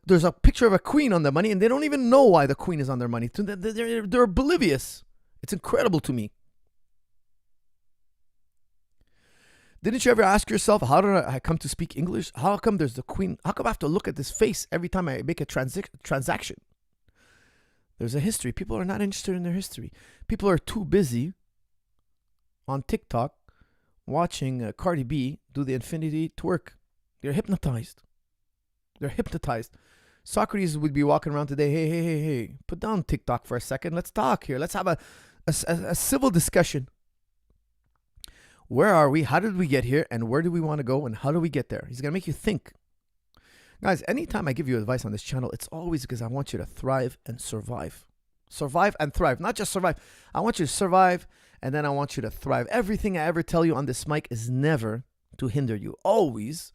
There's a picture of a queen on the money, and they don't even know why the queen is on their money. They're oblivious. It's incredible to me. Didn't you ever ask yourself, how did I come to speak English? How come there's the queen? How come I have to look at this face every time I make a transaction? There's a history. People are not interested in their history. People are too busy on TikTok watching Cardi B do the infinity twerk. They're hypnotized. Socrates would be walking around today, hey, put down TikTok for a second. Let's talk here. Let's have a civil discussion. Where are we? How did we get here? And where do we want to go? And how do we get there? He's going to make you think. Guys, anytime I give you advice on this channel, it's always because I want you to thrive and survive. Survive and thrive. Not just survive. I want you to survive, and then I want you to thrive. Everything I ever tell you on this mic is never to hinder you. Always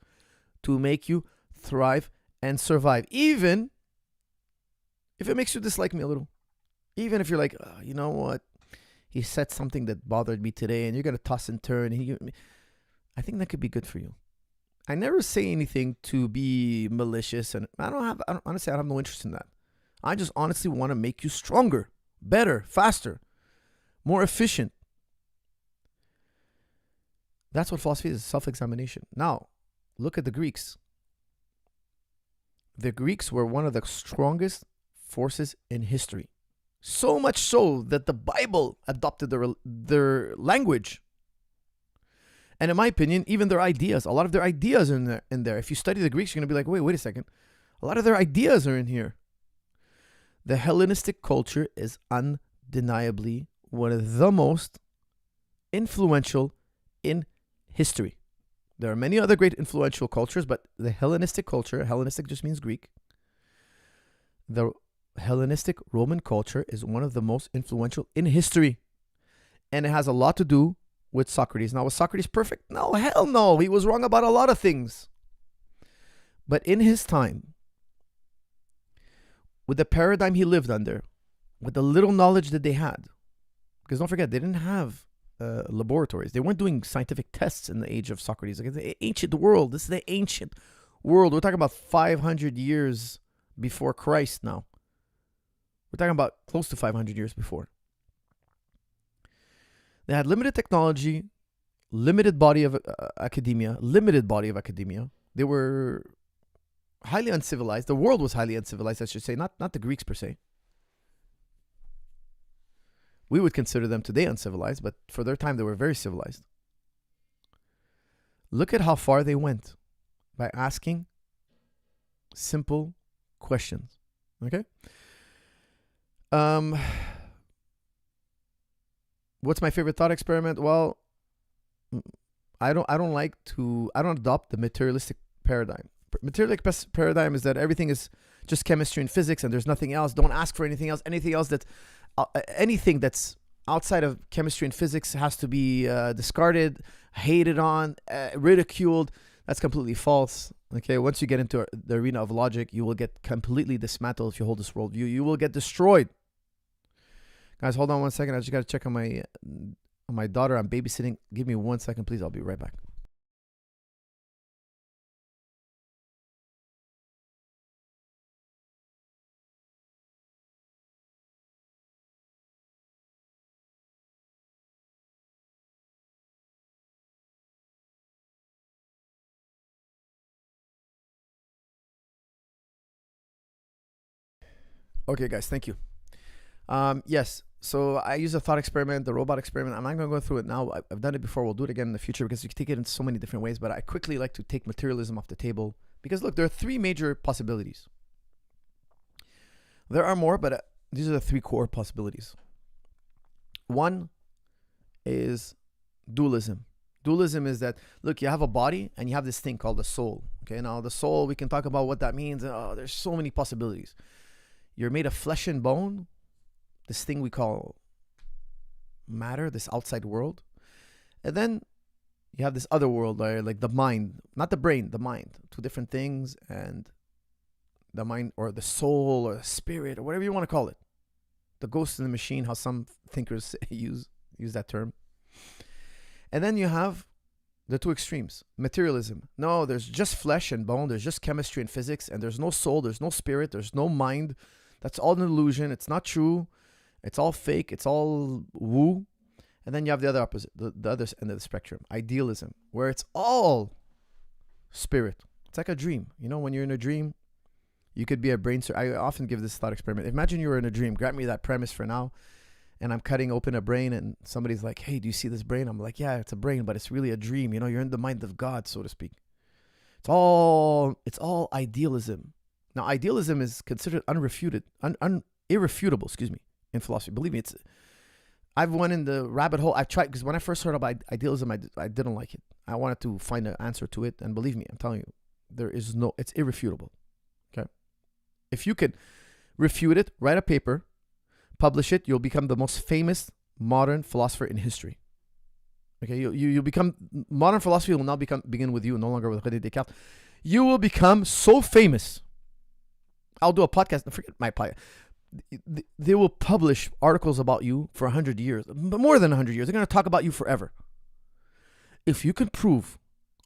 to make you thrive and survive. Even if it makes you dislike me a little. Even if you're like, oh, you know what? He said something that bothered me today, and you're going to toss and turn. I think that could be good for you. I never say anything to be malicious, and honestly, I have no interest in that. I just honestly want to make you stronger, better, faster, more efficient. That's what philosophy is, self-examination. Now, look at the Greeks. The Greeks were one of the strongest forces in history. So much so that the Bible adopted their language. And in my opinion, even their ideas, a lot of their ideas are in there. If you study the Greeks, you're going to be like, wait a second. A lot of their ideas are in here. The Hellenistic culture is undeniably one of the most influential in history. There are many other great influential cultures, but the Hellenistic culture, Hellenistic just means Greek. The Hellenistic Roman culture is one of the most influential in history. And it has a lot to do with Socrates. Now, was Socrates perfect? No, hell no. He was wrong about a lot of things. But in his time, with the paradigm he lived under, with the little knowledge that they had, because don't forget, they didn't have laboratories. They weren't doing scientific tests in the age of Socrates. Like the ancient world. This is the ancient world. We're talking about 500 years before Christ now. We're talking about close to 500 years before. They had limited technology, limited body of academia. They were highly uncivilized. The world was highly uncivilized, I should say. Not the Greeks per se. We would consider them today uncivilized, but for their time, they were very civilized. Look at how far they went by asking simple questions. Okay? What's my favorite thought experiment? Well, I don't adopt the materialistic paradigm. Materialistic paradigm is that everything is just chemistry and physics and there's nothing else. Don't ask for anything else. Anything that's outside of chemistry and physics has to be discarded, hated on, ridiculed. That's completely false. Okay, once you get into the arena of logic, you will get completely dismantled if you hold this worldview. You will get destroyed. Guys, hold on 1 second. I just got to check on my daughter. I'm babysitting. Give me 1 second, please. I'll be right back. Okay, guys, thank you. Yes, so I use a thought experiment, the robot experiment. I'm not going to go through it now. I've done it before. We'll do it again in the future because you can take it in so many different ways. But I quickly like to take materialism off the table because, look, there are three major possibilities. There are more, but these are the three core possibilities. One is dualism. Dualism is that, look, you have a body and you have this thing called the soul. Okay, now the soul, we can talk about what that means. There's so many possibilities. You're made of flesh and bone, this thing we call matter, this outside world. And then you have this other world, like the mind, not the brain, the mind. Two different things, and the mind or the soul or the spirit or whatever you want to call it. The ghost in the machine, how some thinkers use that term. And then you have the two extremes. Materialism. No, there's just flesh and bone. There's just chemistry and physics. And there's no soul. There's no spirit. There's no mind. That's all an illusion. It's not true. It's all fake. It's all woo. And then you have the other opposite, the other end of the spectrum. Idealism, where it's all spirit. It's like a dream. You know, when you're in a dream, you could be a brain surgeon. I often give this thought experiment. Imagine you were in a dream. Grant me that premise for now. And I'm cutting open a brain and somebody's like, hey, do you see this brain? I'm like, yeah, it's a brain, but it's really a dream. You know, you're in the mind of God, so to speak. It's all idealism. Now, idealism is considered irrefutable, in philosophy. Believe me, I've went in the rabbit hole. I've tried, because when I first heard about idealism, I didn't like it. I wanted to find an answer to it. And believe me, I'm telling you, it's irrefutable. Okay. If you can refute it, write a paper, publish it, you'll become the most famous modern philosopher in history. Okay, you become, modern philosophy will now begin with you, no longer with René Descartes. You will become so famous. I'll do a podcast. Forget my podcast. They will publish articles about you for 100 years, more than 100 years. They're going to talk about you forever. If you can prove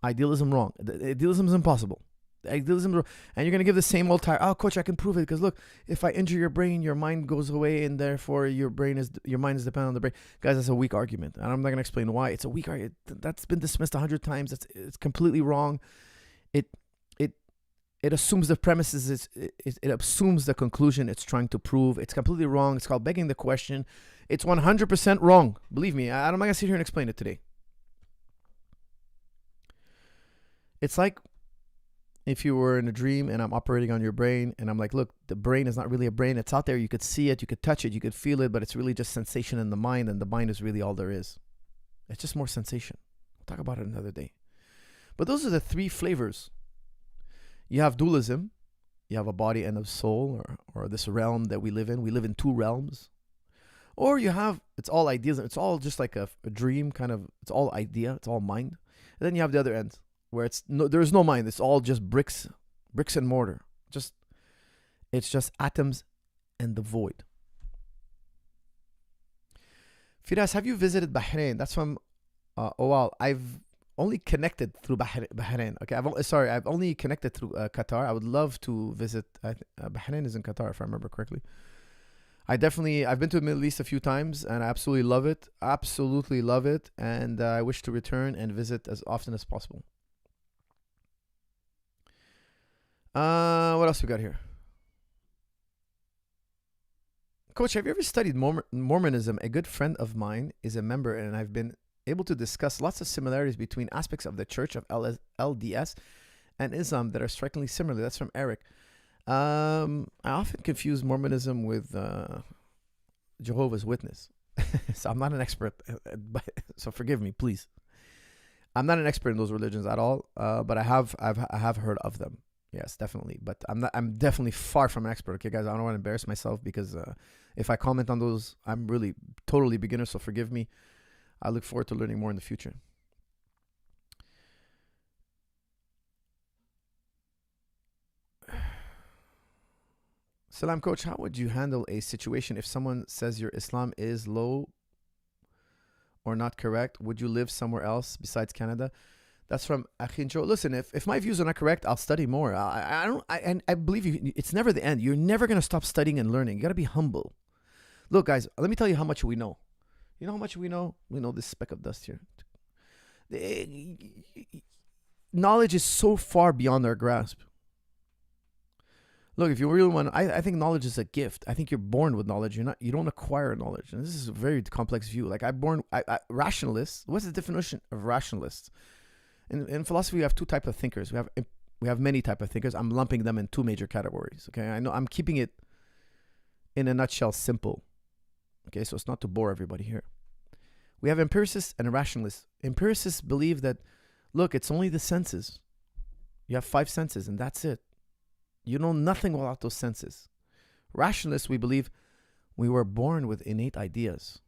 idealism wrong, idealism is impossible. Idealism, and you're going to give the same old tire. Oh, coach, I can prove it because look, if I injure your brain, your mind goes away, and therefore your mind is dependent on the brain. Guys, that's a weak argument, and I'm not going to explain why. It's a weak argument. That's been dismissed 100 times. It's completely wrong. It assumes the premises. It assumes the conclusion it's trying to prove. It's completely wrong. It's called begging the question. It's 100% wrong. Believe me, I'm not going to sit here and explain it today. It's like if you were in a dream and I'm operating on your brain and I'm like, look, the brain is not really a brain. It's out there. You could see it. You could touch it. You could feel it, but it's really just sensation in the mind, and the mind is really all there is. It's just more sensation. We'll talk about it another day. But those are the three flavors. You have dualism. You have a body and a soul, or this realm that we live in. We live in two realms. Or you have, it's all ideas. It's all just like a dream kind of, it's all idea. It's all mind. And then you have the other end, where there's no mind. It's all just bricks and mortar. It's just atoms and the void. Firas, have you visited Bahrain? That's from wow. I've only connected through Bahrain. Okay, I've only connected through Qatar. I would love to visit. Bahrain is in Qatar, if I remember correctly. I've been to the Middle East a few times, and I absolutely love it. Absolutely love it, and I wish to return and visit as often as possible. What else we got here? Coach, have you ever studied Mormonism? A good friend of mine is a member, and I've been able to discuss lots of similarities between aspects of the Church of LDS and Islam that are strikingly similar. That's from Eric. I often confuse Mormonism with Jehovah's Witness. So I'm not an expert, so forgive me, please. I'm not an expert in those religions at all, but I have heard of them. Yes, definitely. But I'm definitely far from an expert. Okay, guys, I don't want to embarrass myself because if I comment on those, I'm really totally beginner. So forgive me. I look forward to learning more in the future. Salam, coach. How would you handle a situation if someone says your Islam is low or not correct? Would you live somewhere else besides Canada? That's from Achinjo. Listen, if my views are not correct, I'll study more. And I believe you. It's never the end. You're never gonna stop studying and learning. You gotta be humble. Look, guys, let me tell you how much we know. You know how much we know? We know this speck of dust here. Knowledge is so far beyond our grasp. Look, if you really want, I think knowledge is a gift. I think you're born with knowledge. You don't acquire knowledge. And this is a very complex view. Like rationalists. What's the definition of rationalists? In philosophy, we have two types of thinkers. We have many types of thinkers. I'm lumping them in two major categories. Okay, I know I'm keeping it in a nutshell simple. Okay, so it's not to bore everybody here. We have empiricists and rationalists. Empiricists believe that, look, it's only the senses. You have 5 senses, and that's it. You know nothing without those senses. Rationalists, we believe we were born with innate ideas.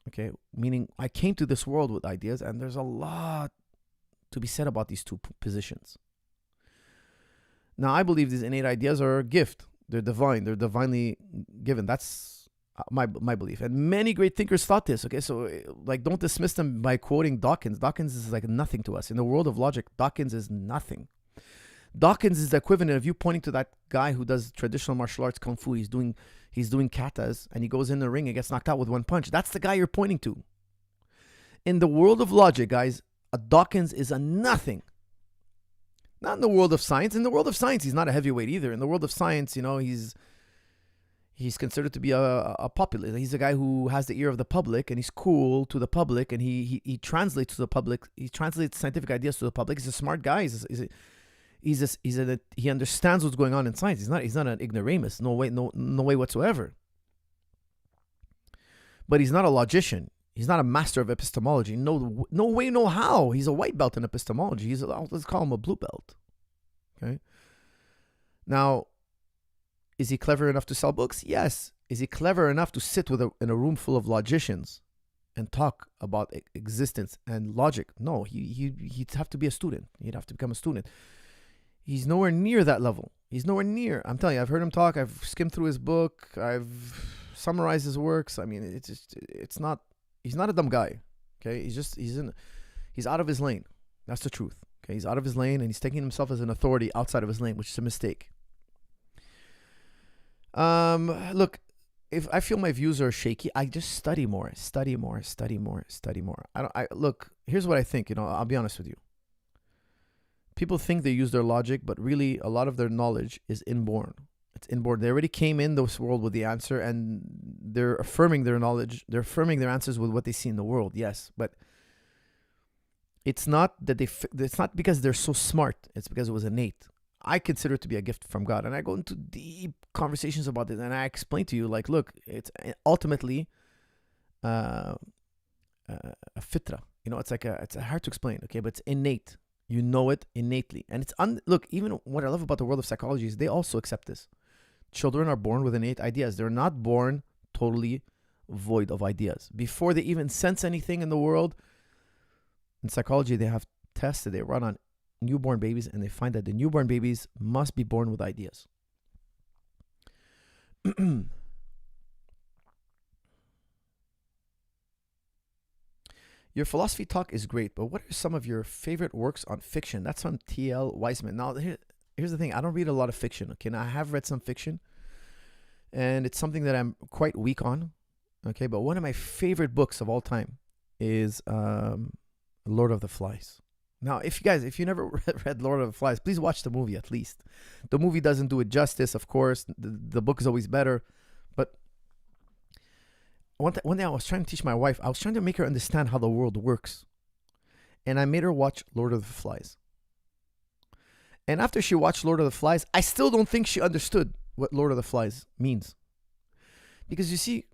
Okay, meaning I came to this world with ideas, and there's a lot to be said about these two positions. Now, I believe these innate ideas are a gift. They're divine. They're divinely given. That's my belief. And many great thinkers thought this. Okay, so like don't dismiss them by quoting Dawkins. Dawkins is like nothing to us. In the world of logic, Dawkins is nothing. Dawkins is the equivalent of you pointing to that guy who does traditional martial arts kung fu. He's doing katas and he goes in the ring and gets knocked out with one punch. That's the guy you're pointing to. In the world of logic, guys, a Dawkins is a nothing. Not in the world of science. In the world of science, he's not a heavyweight either. In the world of science, he's considered to be a populist. He's a guy who has the ear of the public and he's cool to the public and he translates to the public. He translates scientific ideas to the public. He's a smart guy. He understands what's going on in science. He's not an ignoramus. No way whatsoever. But he's not a logician. He's not a master of epistemology. No way, no how. He's a white belt in epistemology. Let's call him a blue belt. Okay. Now, is he clever enough to sell books? Yes. Is he clever enough to sit in a room full of logicians and talk about existence and logic? No. He'd have to be a student. He'd have to become a student. He's nowhere near that level. He's nowhere near. I'm telling you, I've heard him talk. I've skimmed through his book. I've summarized his works. I mean, it's not. He's not a dumb guy. Okay, he's out of his lane. That's the truth. Okay, he's out of his lane and he's taking himself as an authority outside of his lane, which is a mistake. Look, if I feel my views are shaky, I just study more. Look, here's what I think. I'll be honest with you. People think they use their logic, but really a lot of their knowledge is inborn. It's inborn. They already came in this world with the answer and they're affirming their knowledge. They're affirming their answers with what they see in the world. Yes, but it's not that it's not because they're so smart. It's because it was innate. I consider it to be a gift from God. And I go into deep conversations about this and I explain to you, like, look, it's ultimately a fitra. It's hard to explain, okay, but it's innate. You know it innately. And look, even what I love about the world of psychology is they also accept this. Children are born with innate ideas. They're not born totally void of ideas. Before they even sense anything in the world, in psychology, they have tests that they run on newborn babies, and they find that the newborn babies must be born with ideas. Your philosophy talk is great, but what are some of your favorite works on fiction? That's from T.L. Weisman. Now, here's the thing. I don't read a lot of fiction. Okay, now I have read some fiction, and it's something that I'm quite weak on. Okay, but one of my favorite books of all time is Lord of the Flies. Now, if you never read Lord of the Flies, please watch the movie at least. The movie doesn't do it justice, of course. The book is always better, but one day I was trying to teach my wife. I was trying to make her understand how the world works, and I made her watch Lord of the Flies. And after she watched Lord of the Flies, I still don't think she understood what Lord of the Flies means. Because you see,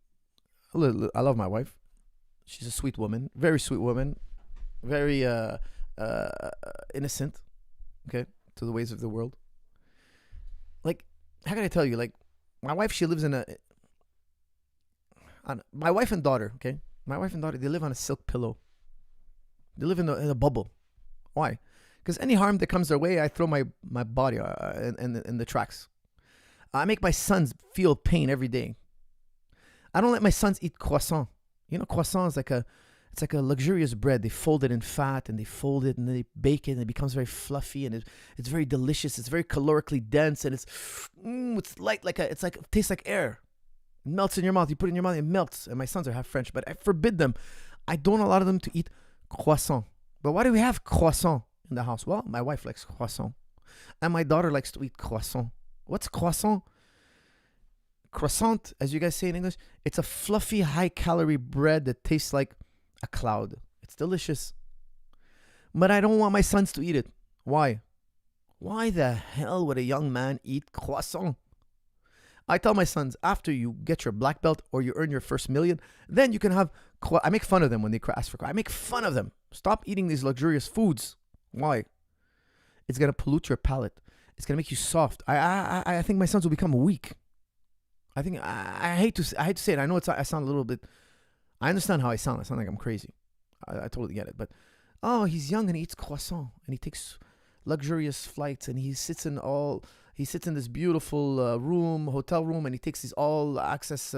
I love my wife. She's a sweet woman, very sweet woman, very innocent, okay, to the ways of the world. Like, how can I tell you? Like, my wife, she lives my wife and daughter, okay? My wife and daughter, they live on a silk pillow. They live in a bubble. Why? Because any harm that comes their way, I throw my body in the tracks. I make my sons feel pain every day. I don't let my sons eat croissant. You know, croissant is like a luxurious bread. They fold it in fat and they fold it and they bake it and it becomes very fluffy and it's very delicious. It's very calorically dense and it's light it tastes like air. It melts in your mouth. You put it in your mouth, it melts. And my sons are half French, but I forbid them. I don't allow them to eat croissant. But why do we have croissant in the house? Well, my wife likes croissant and my daughter likes to eat croissant. What's croissant? Croissant, as you guys say in English, it's a fluffy, high-calorie bread that tastes like a cloud. It's delicious. But I don't want my sons to eat it. Why? Why the hell would a young man eat croissant? I tell my sons, after you get your black belt or you earn your first million, then you can have... I make fun of them when they ask for... I make fun of them. Stop eating these luxurious foods. Why? It's going to pollute your palate. It's going to make you soft. I think my sons will become weak. I think I hate to say it. I know I sound a little bit. I understand how I sound. I sound like I'm crazy. I totally get it. But he's young and he eats croissant and he takes luxurious flights and he sits in this beautiful hotel room, and he takes these all access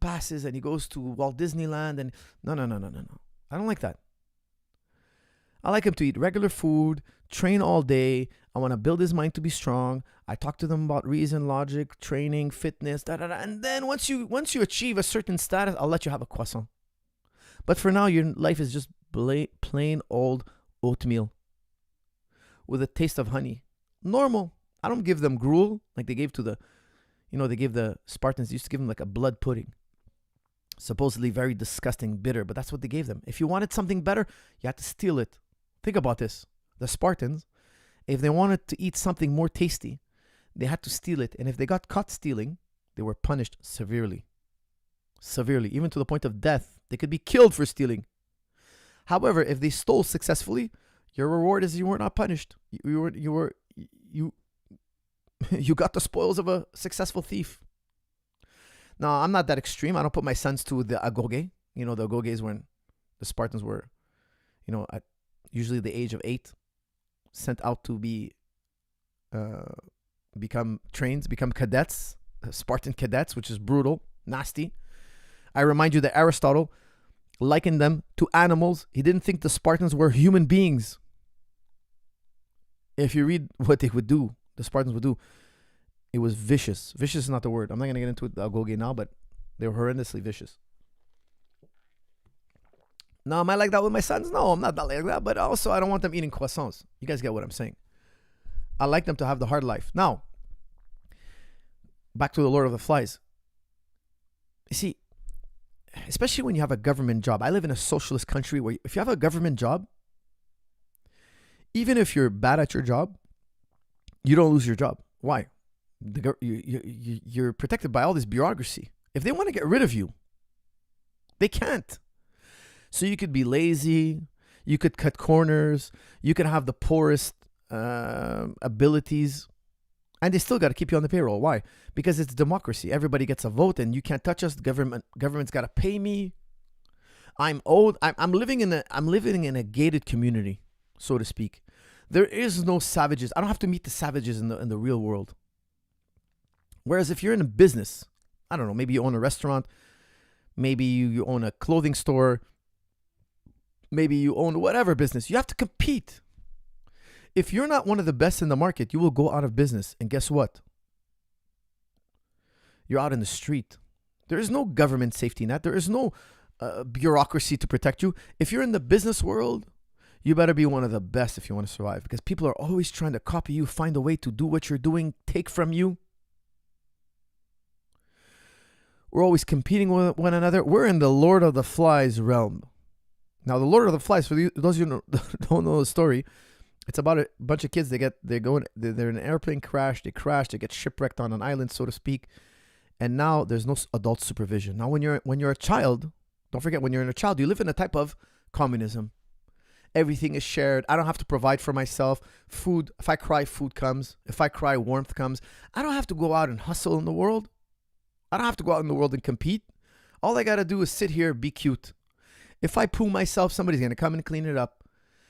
passes and he goes to Walt Disneyland and no. I don't like that. I like him to eat regular food, train all day. I want to build his mind to be strong. I talk to them about reason, logic, training, fitness, and then once you achieve a certain status, I'll let you have a croissant. But for now, your life is just plain old oatmeal with a taste of honey. Normal. I don't give them gruel like they gave they gave the Spartans. They used to give them like a blood pudding. Supposedly very disgusting, bitter, but that's what they gave them. If you wanted something better, you had to steal it. Think about this. The Spartans, if they wanted to eat something more tasty, they had to steal it. And if they got caught stealing, they were punished severely. Severely, even to the point of death. They could be killed for stealing. However, if they stole successfully, your reward is you were not punished. You got the spoils of a successful thief. Now, I'm not that extreme. I don't put my sons to the agoge. You know, the agoge is when the Spartans were, at usually the age of 8, sent out to become cadets, Spartan cadets, which is brutal, nasty. I remind you that Aristotle likened them to animals. He didn't think the Spartans were human beings. If you read what they would do, the Spartans would do, it was vicious. Vicious is not the word. I'm not going to get into the agoge now, but they were horrendously vicious. Now, am I like that with my sons? No, I'm not like that. But also, I don't want them eating croissants. You guys get what I'm saying. I like them to have the hard life. Now, back to the Lord of the Flies. You see, especially when you have a government job. I live in a socialist country where if you have a government job, even if you're bad at your job, you don't lose your job. Why? You're protected by all this bureaucracy. If they want to get rid of you, they can't. So you could be lazy, you could cut corners, you could have the poorest abilities, and they still got to keep you on the payroll. Why? Because it's democracy. Everybody gets a vote, and you can't touch us. The government's got to pay me. I'm owed. I'm living in a gated community, so to speak. There is no savages. I don't have to meet the savages in the real world. Whereas if you're in a business, I don't know, maybe you own a restaurant, maybe you own a clothing store, maybe you own whatever business, you have to compete. If you're not one of the best in the market, you will go out of business. And guess what? You're out in the street. There is no government safety net. There is no bureaucracy to protect you. If you're in the business world, you better be one of the best if you want to survive, because people are always trying to copy you, find a way to do what you're doing, take from you. We're always competing with one another. We're in the Lord of the Flies realm. Now, the Lord of the Flies, for those of you who don't know the story, it's about a bunch of kids. They're in an airplane crash. They get shipwrecked on an island, so to speak. And now there's no adult supervision. Now, when you're a child, don't forget, when you're a child, you live in a type of communism. Everything is shared. I don't have to provide for myself. Food, if I cry, food comes. If I cry, warmth comes. I don't have to go out and hustle in the world. I don't have to go out in the world and compete. All I got to do is sit here, be cute. If I poo myself, somebody's going to come and clean it up.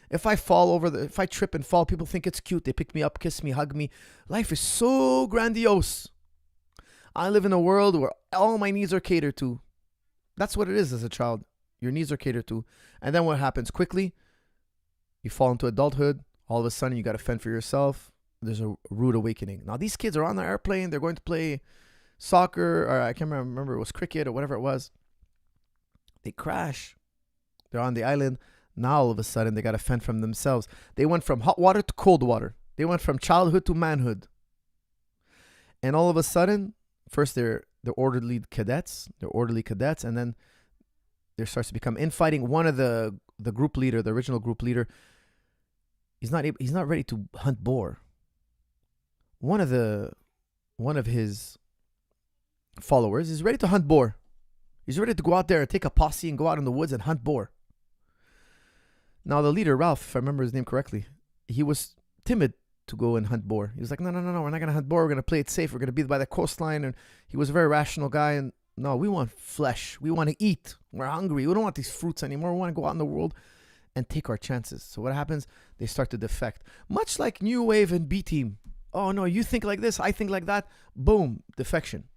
If I if I trip and fall, people think it's cute. They pick me up, kiss me, hug me. Life is so grandiose. I live in a world where all my needs are catered to. That's what it is as a child. Your needs are catered to. And then what happens? Quickly, you fall into adulthood. All of a sudden, you got to fend for yourself. There's a rude awakening. Now, these kids are on the airplane. They're going to play soccer, or I can't remember, it was cricket or whatever it was. They crash. They're on the island. Now, all of a sudden, they got to fend from themselves. They went from hot water to cold water. They went from childhood to manhood. And all of a sudden, first they're orderly cadets. And then there starts to become infighting. One of the group leader, the original group leader, he's not ready to hunt boar. One of his followers is ready to hunt boar. He's ready to go out there and take a posse and go out in the woods and hunt boar. Now the leader, Ralph, if I remember his name correctly, he was timid to go and hunt boar. He was like, no, we're not going to hunt boar. We're going to play it safe. We're going to be by the coastline. And he was a very rational guy. And no, we want flesh. We want to eat. We're hungry. We don't want these fruits anymore. We want to go out in the world and take our chances. So what happens? They start to defect. Much like New Wave and B-Team. Oh, no, you think like this. I think like that. Boom, defection.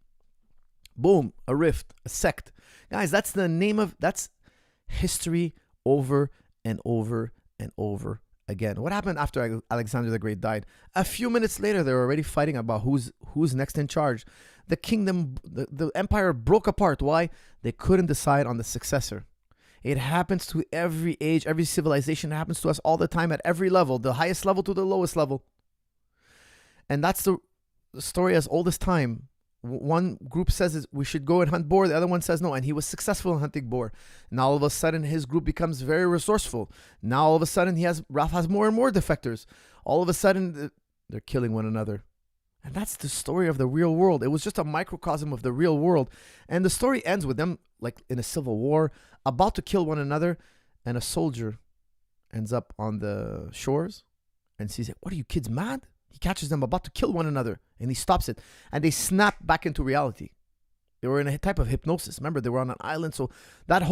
Boom, a rift, a sect. Guys, that's history over and over and over again. What happened after Alexander the Great died? A few minutes later, they were already fighting about who's next in charge. The kingdom, the empire broke apart. Why? They couldn't decide on the successor. It happens to every age, every civilization. It happens to us all the time at every level, the highest level to the lowest level. And that's the story as old as time. One group says we should go and hunt boar. The other one says no. And he was successful in hunting boar. Now all of a sudden his group becomes very resourceful. Now all of a sudden Ralph has more and more defectors. All of a sudden they're killing one another. And that's the story of the real world. It was just a microcosm of the real world. And the story ends with them like in a civil war, about to kill one another. And a soldier ends up on the shores and sees it. What are you kids mad? He catches them about to kill one another and he stops it. And they snap back into reality. They were in a type of hypnosis. Remember, they were on an island. So that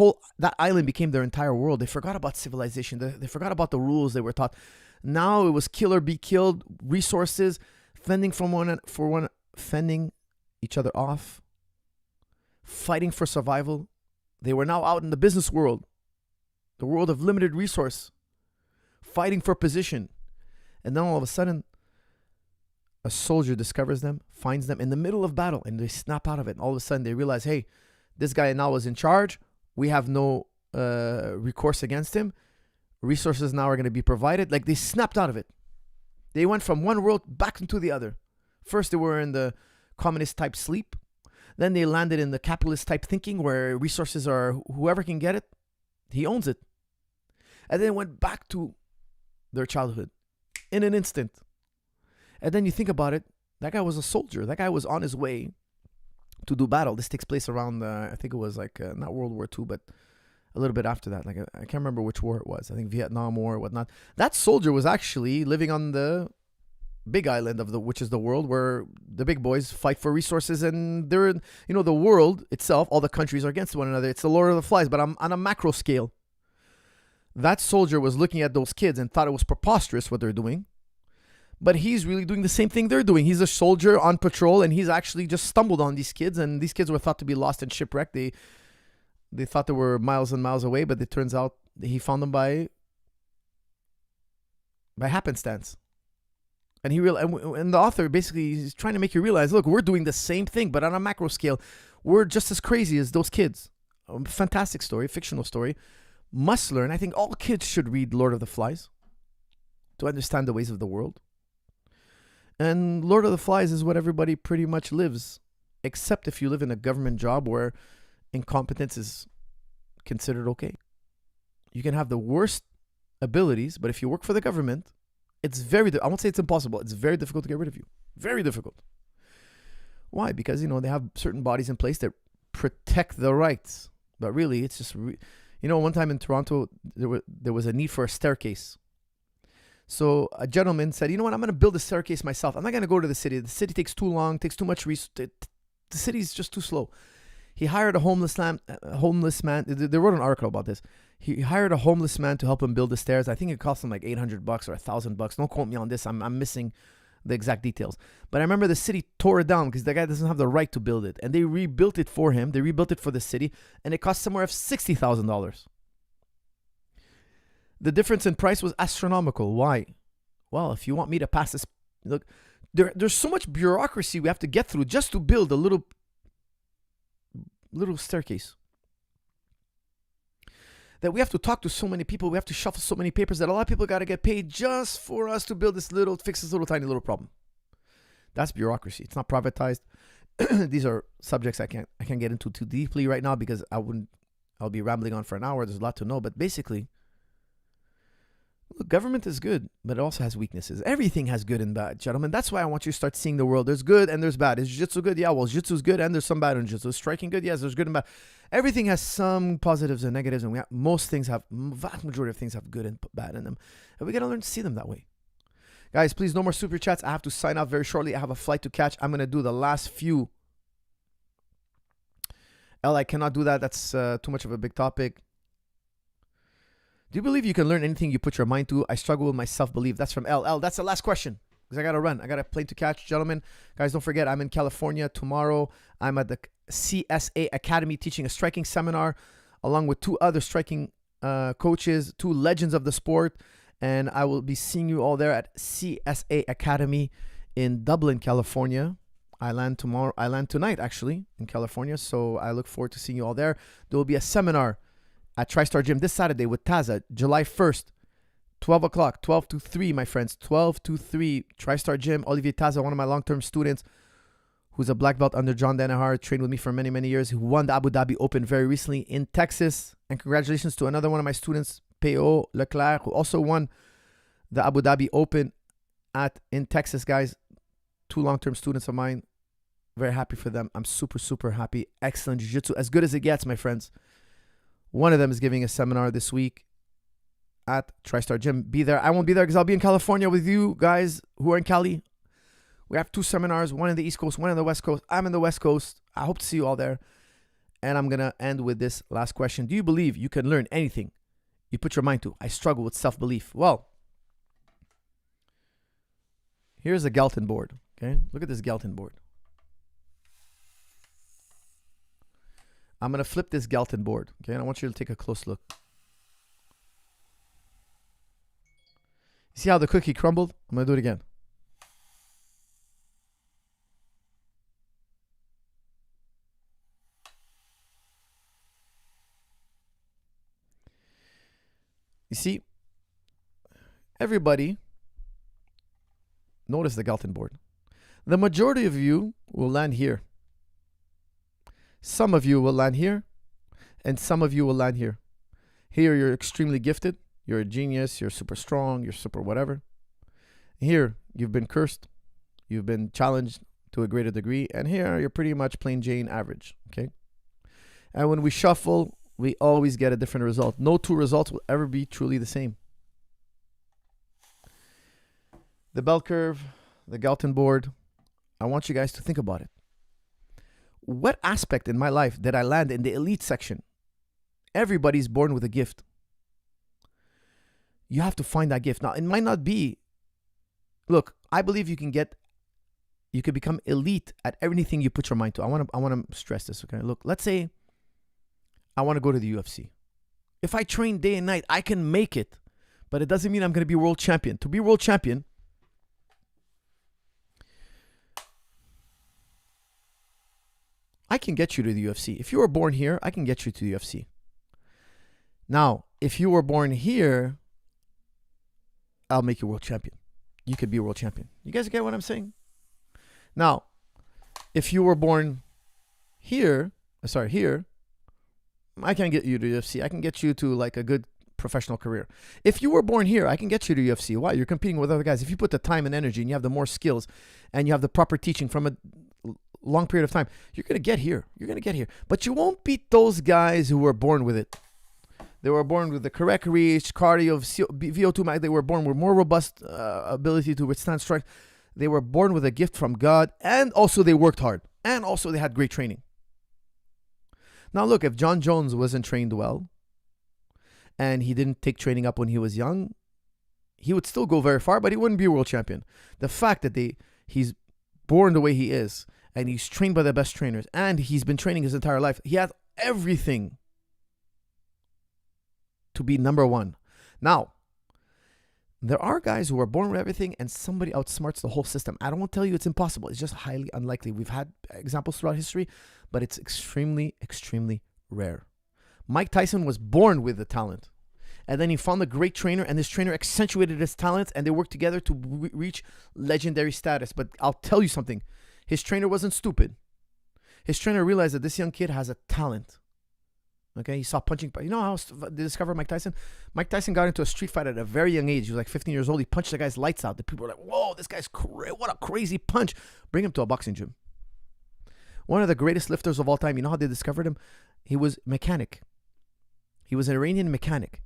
island became their entire world. They forgot about civilization. They forgot about the rules they were taught. Now it was kill or be killed, resources, fending fending each other off, fighting for survival. They were now out in the business world, the world of limited resource, fighting for position. And then all of a sudden, a soldier discovers them, finds them in the middle of battle, and they snap out of it. And all of a sudden, they realize, hey, this guy now is in charge. We have no recourse against him. Resources now are going to be provided. Like, they snapped out of it. They went from one world back into the other. First, they were in the communist type sleep. Then they landed in the capitalist type thinking where resources are whoever can get it, he owns it. And then went back to their childhood in an instant. And then you think about it, that guy was a soldier. That guy was on his way to do battle. This takes place around, I think it was like, not World War II, but a little bit after that. Like, I can't remember which war it was. I think Vietnam War or whatnot. That soldier was actually living on the big island which is the world, where the big boys fight for resources, and they're, the world itself, all the countries are against one another. It's the Lord of the Flies, but on a macro scale. That soldier was looking at those kids and thought it was preposterous what they're doing. But he's really doing the same thing they're doing. He's a soldier on patrol, and he's actually just stumbled on these kids, and these kids were thought to be lost and shipwrecked. They thought they were miles and miles away, but it turns out he found them by happenstance. And and the author basically is trying to make you realize, look, we're doing the same thing, but on a macro scale. We're just as crazy as those kids. A fantastic story, fictional story. Must learn. I think all kids should read Lord of the Flies to understand the ways of the world. And Lord of the Flies is what everybody pretty much lives, except if you live in a government job where incompetence is considered okay. You can have the worst abilities, but if you work for the government, it's I won't say it's impossible. It's very difficult to get rid of you. Very difficult. Why? Because, they have certain bodies in place that protect the rights. But really, it's just, You know, one time in Toronto, there was a need for a staircase. So a gentleman said, you know what, I'm going to build a staircase myself. I'm not going to go to the city. The city takes too long, takes too much resources. The city's just too slow. He hired a homeless man. They wrote an article about this. He hired a homeless man to help him build the stairs. I think it cost him like $800 or $1,000. Don't quote me on this. I'm missing the exact details. But I remember the city tore it down because the guy doesn't have the right to build it. And they rebuilt it for him. They rebuilt it for the city. And it cost somewhere of $60,000. The difference in price was astronomical. Why? Well, if you want me to pass this, look, there's so much bureaucracy we have to get through just to build a little staircase. That we have to talk to so many people, we have to shuffle so many papers that a lot of people got to get paid just for us to build fix this little tiny little problem. That's bureaucracy. It's not privatized. These are subjects I can't get into too deeply right now because I'll be rambling on for an hour. There's a lot to know, but basically, look, government is good, but it also has weaknesses. Everything has good and bad, gentlemen. That's why I want you to start seeing the world. There's good and there's bad. Is jiu-jitsu good? Yeah, well, jiu-jitsu is good and there's some bad in jiu-jitsu. Is striking good? Yes, there's good and bad. Everything has some positives and negatives, and vast majority of things have good and bad in them. And we got to learn to see them that way. Guys, please, no more super chats. I have to sign off very shortly. I have a flight to catch. I'm going to do the last few. I cannot do that. That's too much of a big topic. Do you believe you can learn anything you put your mind to? I struggle with my self-belief. That's from L. That's the last question because I got to run. I got a plane to catch. Gentlemen, guys, don't forget, I'm in California tomorrow. I'm at the CSA Academy teaching a striking seminar along with two other striking coaches, two legends of the sport. And I will be seeing you all there at CSA Academy in Dublin, California. I land tonight, actually, in California. So I look forward to seeing you all there. There will be a seminar at TriStar Gym this Saturday with Taza, July 1st, 12 o'clock, 12 to 3, my friends, 12 to 3, TriStar Gym. Olivier Taza, one of my long-term students, who's a black belt under John Danaher, trained with me for many, many years, who won the Abu Dhabi Open very recently in Texas. And congratulations to another one of my students, P.O. Leclerc, who also won the Abu Dhabi Open in Texas, guys. Two long-term students of mine. Very happy for them. I'm super, super happy. Excellent jiu-jitsu. As good as it gets, my friends. One of them is giving a seminar this week at TriStar Gym. Be there. I won't be there because I'll be in California with you guys who are in Cali. We have two seminars, one in the East Coast, one in the West Coast. I'm in the West Coast. I hope to see you all there. And I'm going to end with this last question. Do you believe you can learn anything you put your mind to? I struggle with self-belief. Well, here's a Galton board. Okay, look at this Galton board. I'm going to flip this Galton board. Okay, and I want you to take a close look. You see how the cookie crumbled? I'm going to do it again. You see, everybody, notice the Galton board. The majority of you will land here. Some of you will land here, and some of you will land here. Here, you're extremely gifted. You're a genius. You're super strong. You're super whatever. Here, you've been cursed. You've been challenged to a greater degree. And here, you're pretty much plain Jane average. Okay? And when we shuffle, we always get a different result. No two results will ever be truly the same. The bell curve, the Galton board, I want you guys to think about it. What aspect in my life did I land in the elite section? Everybody's born with a gift. You have to find that gift. Now, it might not be, look, I believe you can become elite at everything you put your mind to. I want to stress this, okay? Look, let's say I want to go to the UFC. If I train day and night, I can make it, but it doesn't mean I'm going to be world champion. To be world champion, I can get you to the UFC. If you were born here, I can get you to the UFC. Now, if you were born here, I'll make you world champion. You could be a world champion. You guys get what I'm saying? Now, if you were born here, I can't get you to the UFC. I can get you to like a good professional career. If you were born here, I can get you to UFC. Why? You're competing with other guys. If you put the time and energy and you have the more skills and you have the proper teaching from a long period of time, you're going to get here. You're going to get here. But you won't beat those guys who were born with it. They were born with the correct reach, cardio, VO2 max. They were born with more robust ability to withstand strike. They were born with a gift from God, and also they worked hard, and also they had great training. Now look, if John Jones wasn't trained well, and he didn't take training up when he was young, he would still go very far, but he wouldn't be a world champion. The fact that he's born the way he is, and he's trained by the best trainers, and he's been training his entire life, he has everything to be number one. Now, there are guys who are born with everything and somebody outsmarts the whole system. I don't want to tell you it's impossible. It's just highly unlikely. We've had examples throughout history, but it's extremely, extremely rare. Mike Tyson was born with the talent. And then he found a great trainer, and this trainer accentuated his talents, and they worked together to reach legendary status. But I'll tell you something. His trainer wasn't stupid. His trainer realized that this young kid has a talent. Okay, he saw punching. You know how they discovered Mike Tyson? Mike Tyson got into a street fight at a very young age. He was like 15 years old. He punched the guy's lights out. The people were like, whoa, this guy's what a crazy punch. Bring him to a boxing gym. One of the greatest lifters of all time. You know how they discovered him? He was mechanic. He was an Iranian mechanic.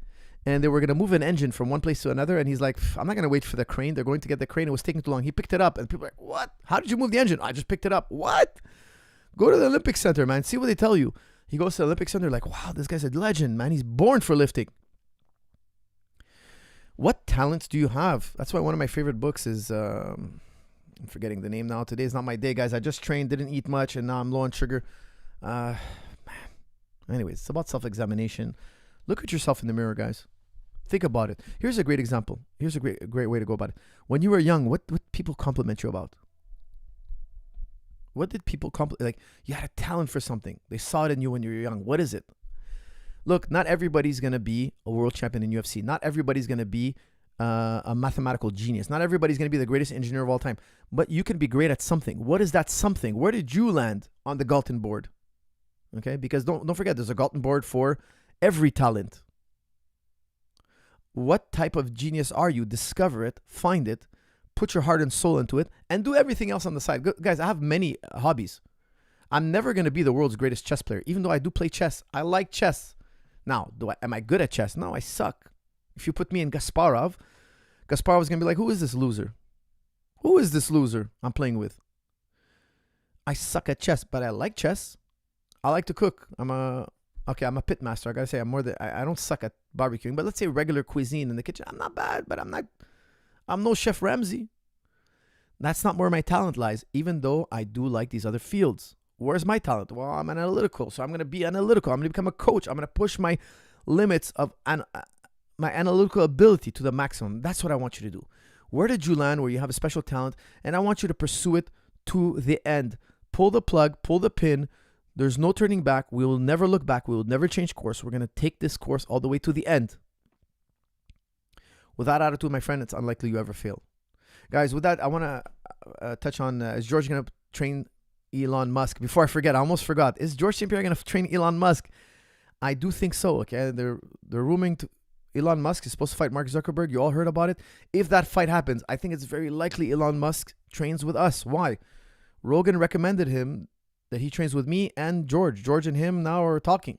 And they were going to move an engine from one place to another. And he's like, I'm not going to wait for the crane. They're going to get the crane. It was taking too long. He picked it up. And people were like, what? How did you move the engine? I just picked it up. What? Go to the Olympic Center, man. See what they tell you. He goes to the Olympic Center like, wow, this guy's a legend, man. He's born for lifting. What talents do you have? That's why one of my favorite books is, I'm forgetting the name now. Today's not my day, guys. I just trained, didn't eat much, and now I'm low on sugar. Man. Anyways, it's about self-examination. Look at yourself in the mirror, guys. Think about it. Here's a great example. Here's a great way to go about it. When you were young, what people compliment you about? What did people compliment? Like, you had a talent for something. They saw it in you when you were young. What is it? Look, not everybody's going to be a world champion in UFC. Not everybody's going to be a mathematical genius. Not everybody's going to be the greatest engineer of all time. But you can be great at something. What is that something? Where did you land on the Galton board? Okay, because don't forget, there's a Galton board for every talent. What type of genius are you? Discover it, find it, put your heart and soul into it, and do everything else on the side. Guys, I have many hobbies. I'm never going to be the world's greatest chess player, even though I do play chess. I like chess. Now, am I good at chess? No, I suck. If you put me in Kasparov is going to be like, who is this loser? Who is this loser I'm playing with? I suck at chess, but I like chess. I like to cook. I'm a pit master. I got to say, I don't suck at barbecuing, but let's say regular cuisine in the kitchen. I'm not bad, but I'm no Chef Ramsay. That's not where my talent lies, even though I do like these other fields. Where's my talent? Well, I'm analytical, so I'm going to be analytical. I'm going to become a coach. I'm going to push my limits of my analytical ability to the maximum. That's what I want you to do. Where did you land where you have a special talent? And I want you to pursue it to the end. Pull the plug, pull the pin. There's no turning back. We will never look back. We will never change course. We're going to take this course all the way to the end. With that attitude, my friend, it's unlikely you ever fail. Guys, with that, I want to touch on, is George going to train Elon Musk? Before I forget, I almost forgot. Is George St. Pierre going to train Elon Musk? I do think so, okay? They're rumouring to Elon Musk is supposed to fight Mark Zuckerberg. You all heard about it. If that fight happens, I think it's very likely Elon Musk trains with us. Why? Rogan recommended him that he trains with me and George. George and him now are talking.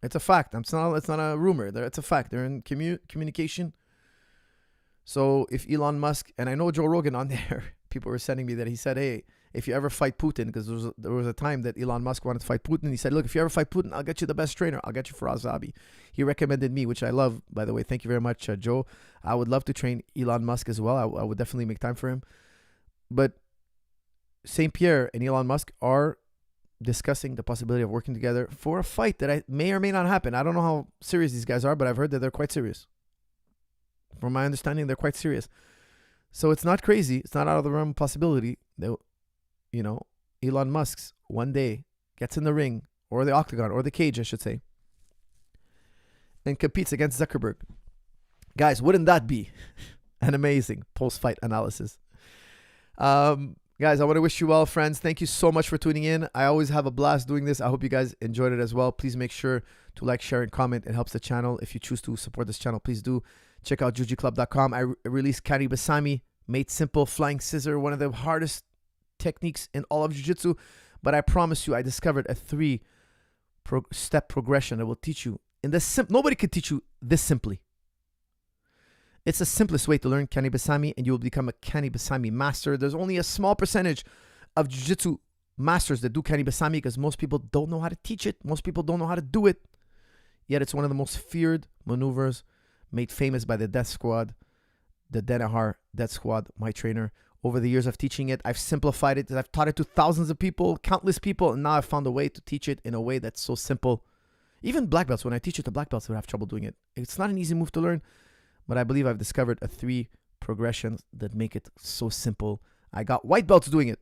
It's a fact. It's not a rumor. It's a fact. They're in communication. So if Elon Musk, and I know Joe Rogan on there, people were sending me that he said, hey, if you ever fight Putin, because there was a time that Elon Musk wanted to fight Putin. He said, look, if you ever fight Putin, I'll get you the best trainer. I'll get you Coach Zahabi. He recommended me, which I love, by the way. Thank you very much, Joe. I would love to train Elon Musk as well. I would definitely make time for him. But St. Pierre and Elon Musk are discussing the possibility of working together for a fight that may or may not happen. I don't know how serious these guys are, but I've heard that they're quite serious. From my understanding, they're quite serious. So it's not crazy. It's not out of the realm of possibility that, Elon Musk's one day gets in the ring or the octagon or the cage, I should say, and competes against Zuckerberg. Guys, wouldn't that be an amazing post-fight analysis? Guys, I want to wish you well, friends. Thank you so much for tuning in. I always have a blast doing this. I hope you guys enjoyed it as well. Please make sure to like, share, and comment. It helps the channel. If you choose to support this channel, please do. Check out jujiclub.com. I released Kari Basami, made simple, flying scissor, one of the hardest techniques in all of jiu-jitsu. But I promise you, I discovered a 3-step progression that will teach you Nobody could teach you this simply. It's the simplest way to learn Kani Basami, and you will become a Kani Basami master. There's only a small percentage of Jiu-Jitsu masters that do Kani Basami because most people don't know how to teach it. Most people don't know how to do it. Yet it's one of the most feared maneuvers, made famous by the Death Squad, the Denahar Death Squad, my trainer. Over the years of teaching it, I've simplified it. I've taught it to thousands of people, countless people, and now I've found a way to teach it in a way that's so simple. Even black belts, when I teach it to black belts, would have trouble doing it. It's not an easy move to learn, but I believe I've discovered 3 progressions that make it so simple. I got white belts doing it.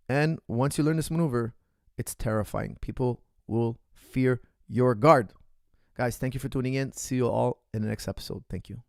And once you learn this maneuver, it's terrifying. People will fear your guard. Guys, thank you for tuning in. See you all in the next episode. Thank you.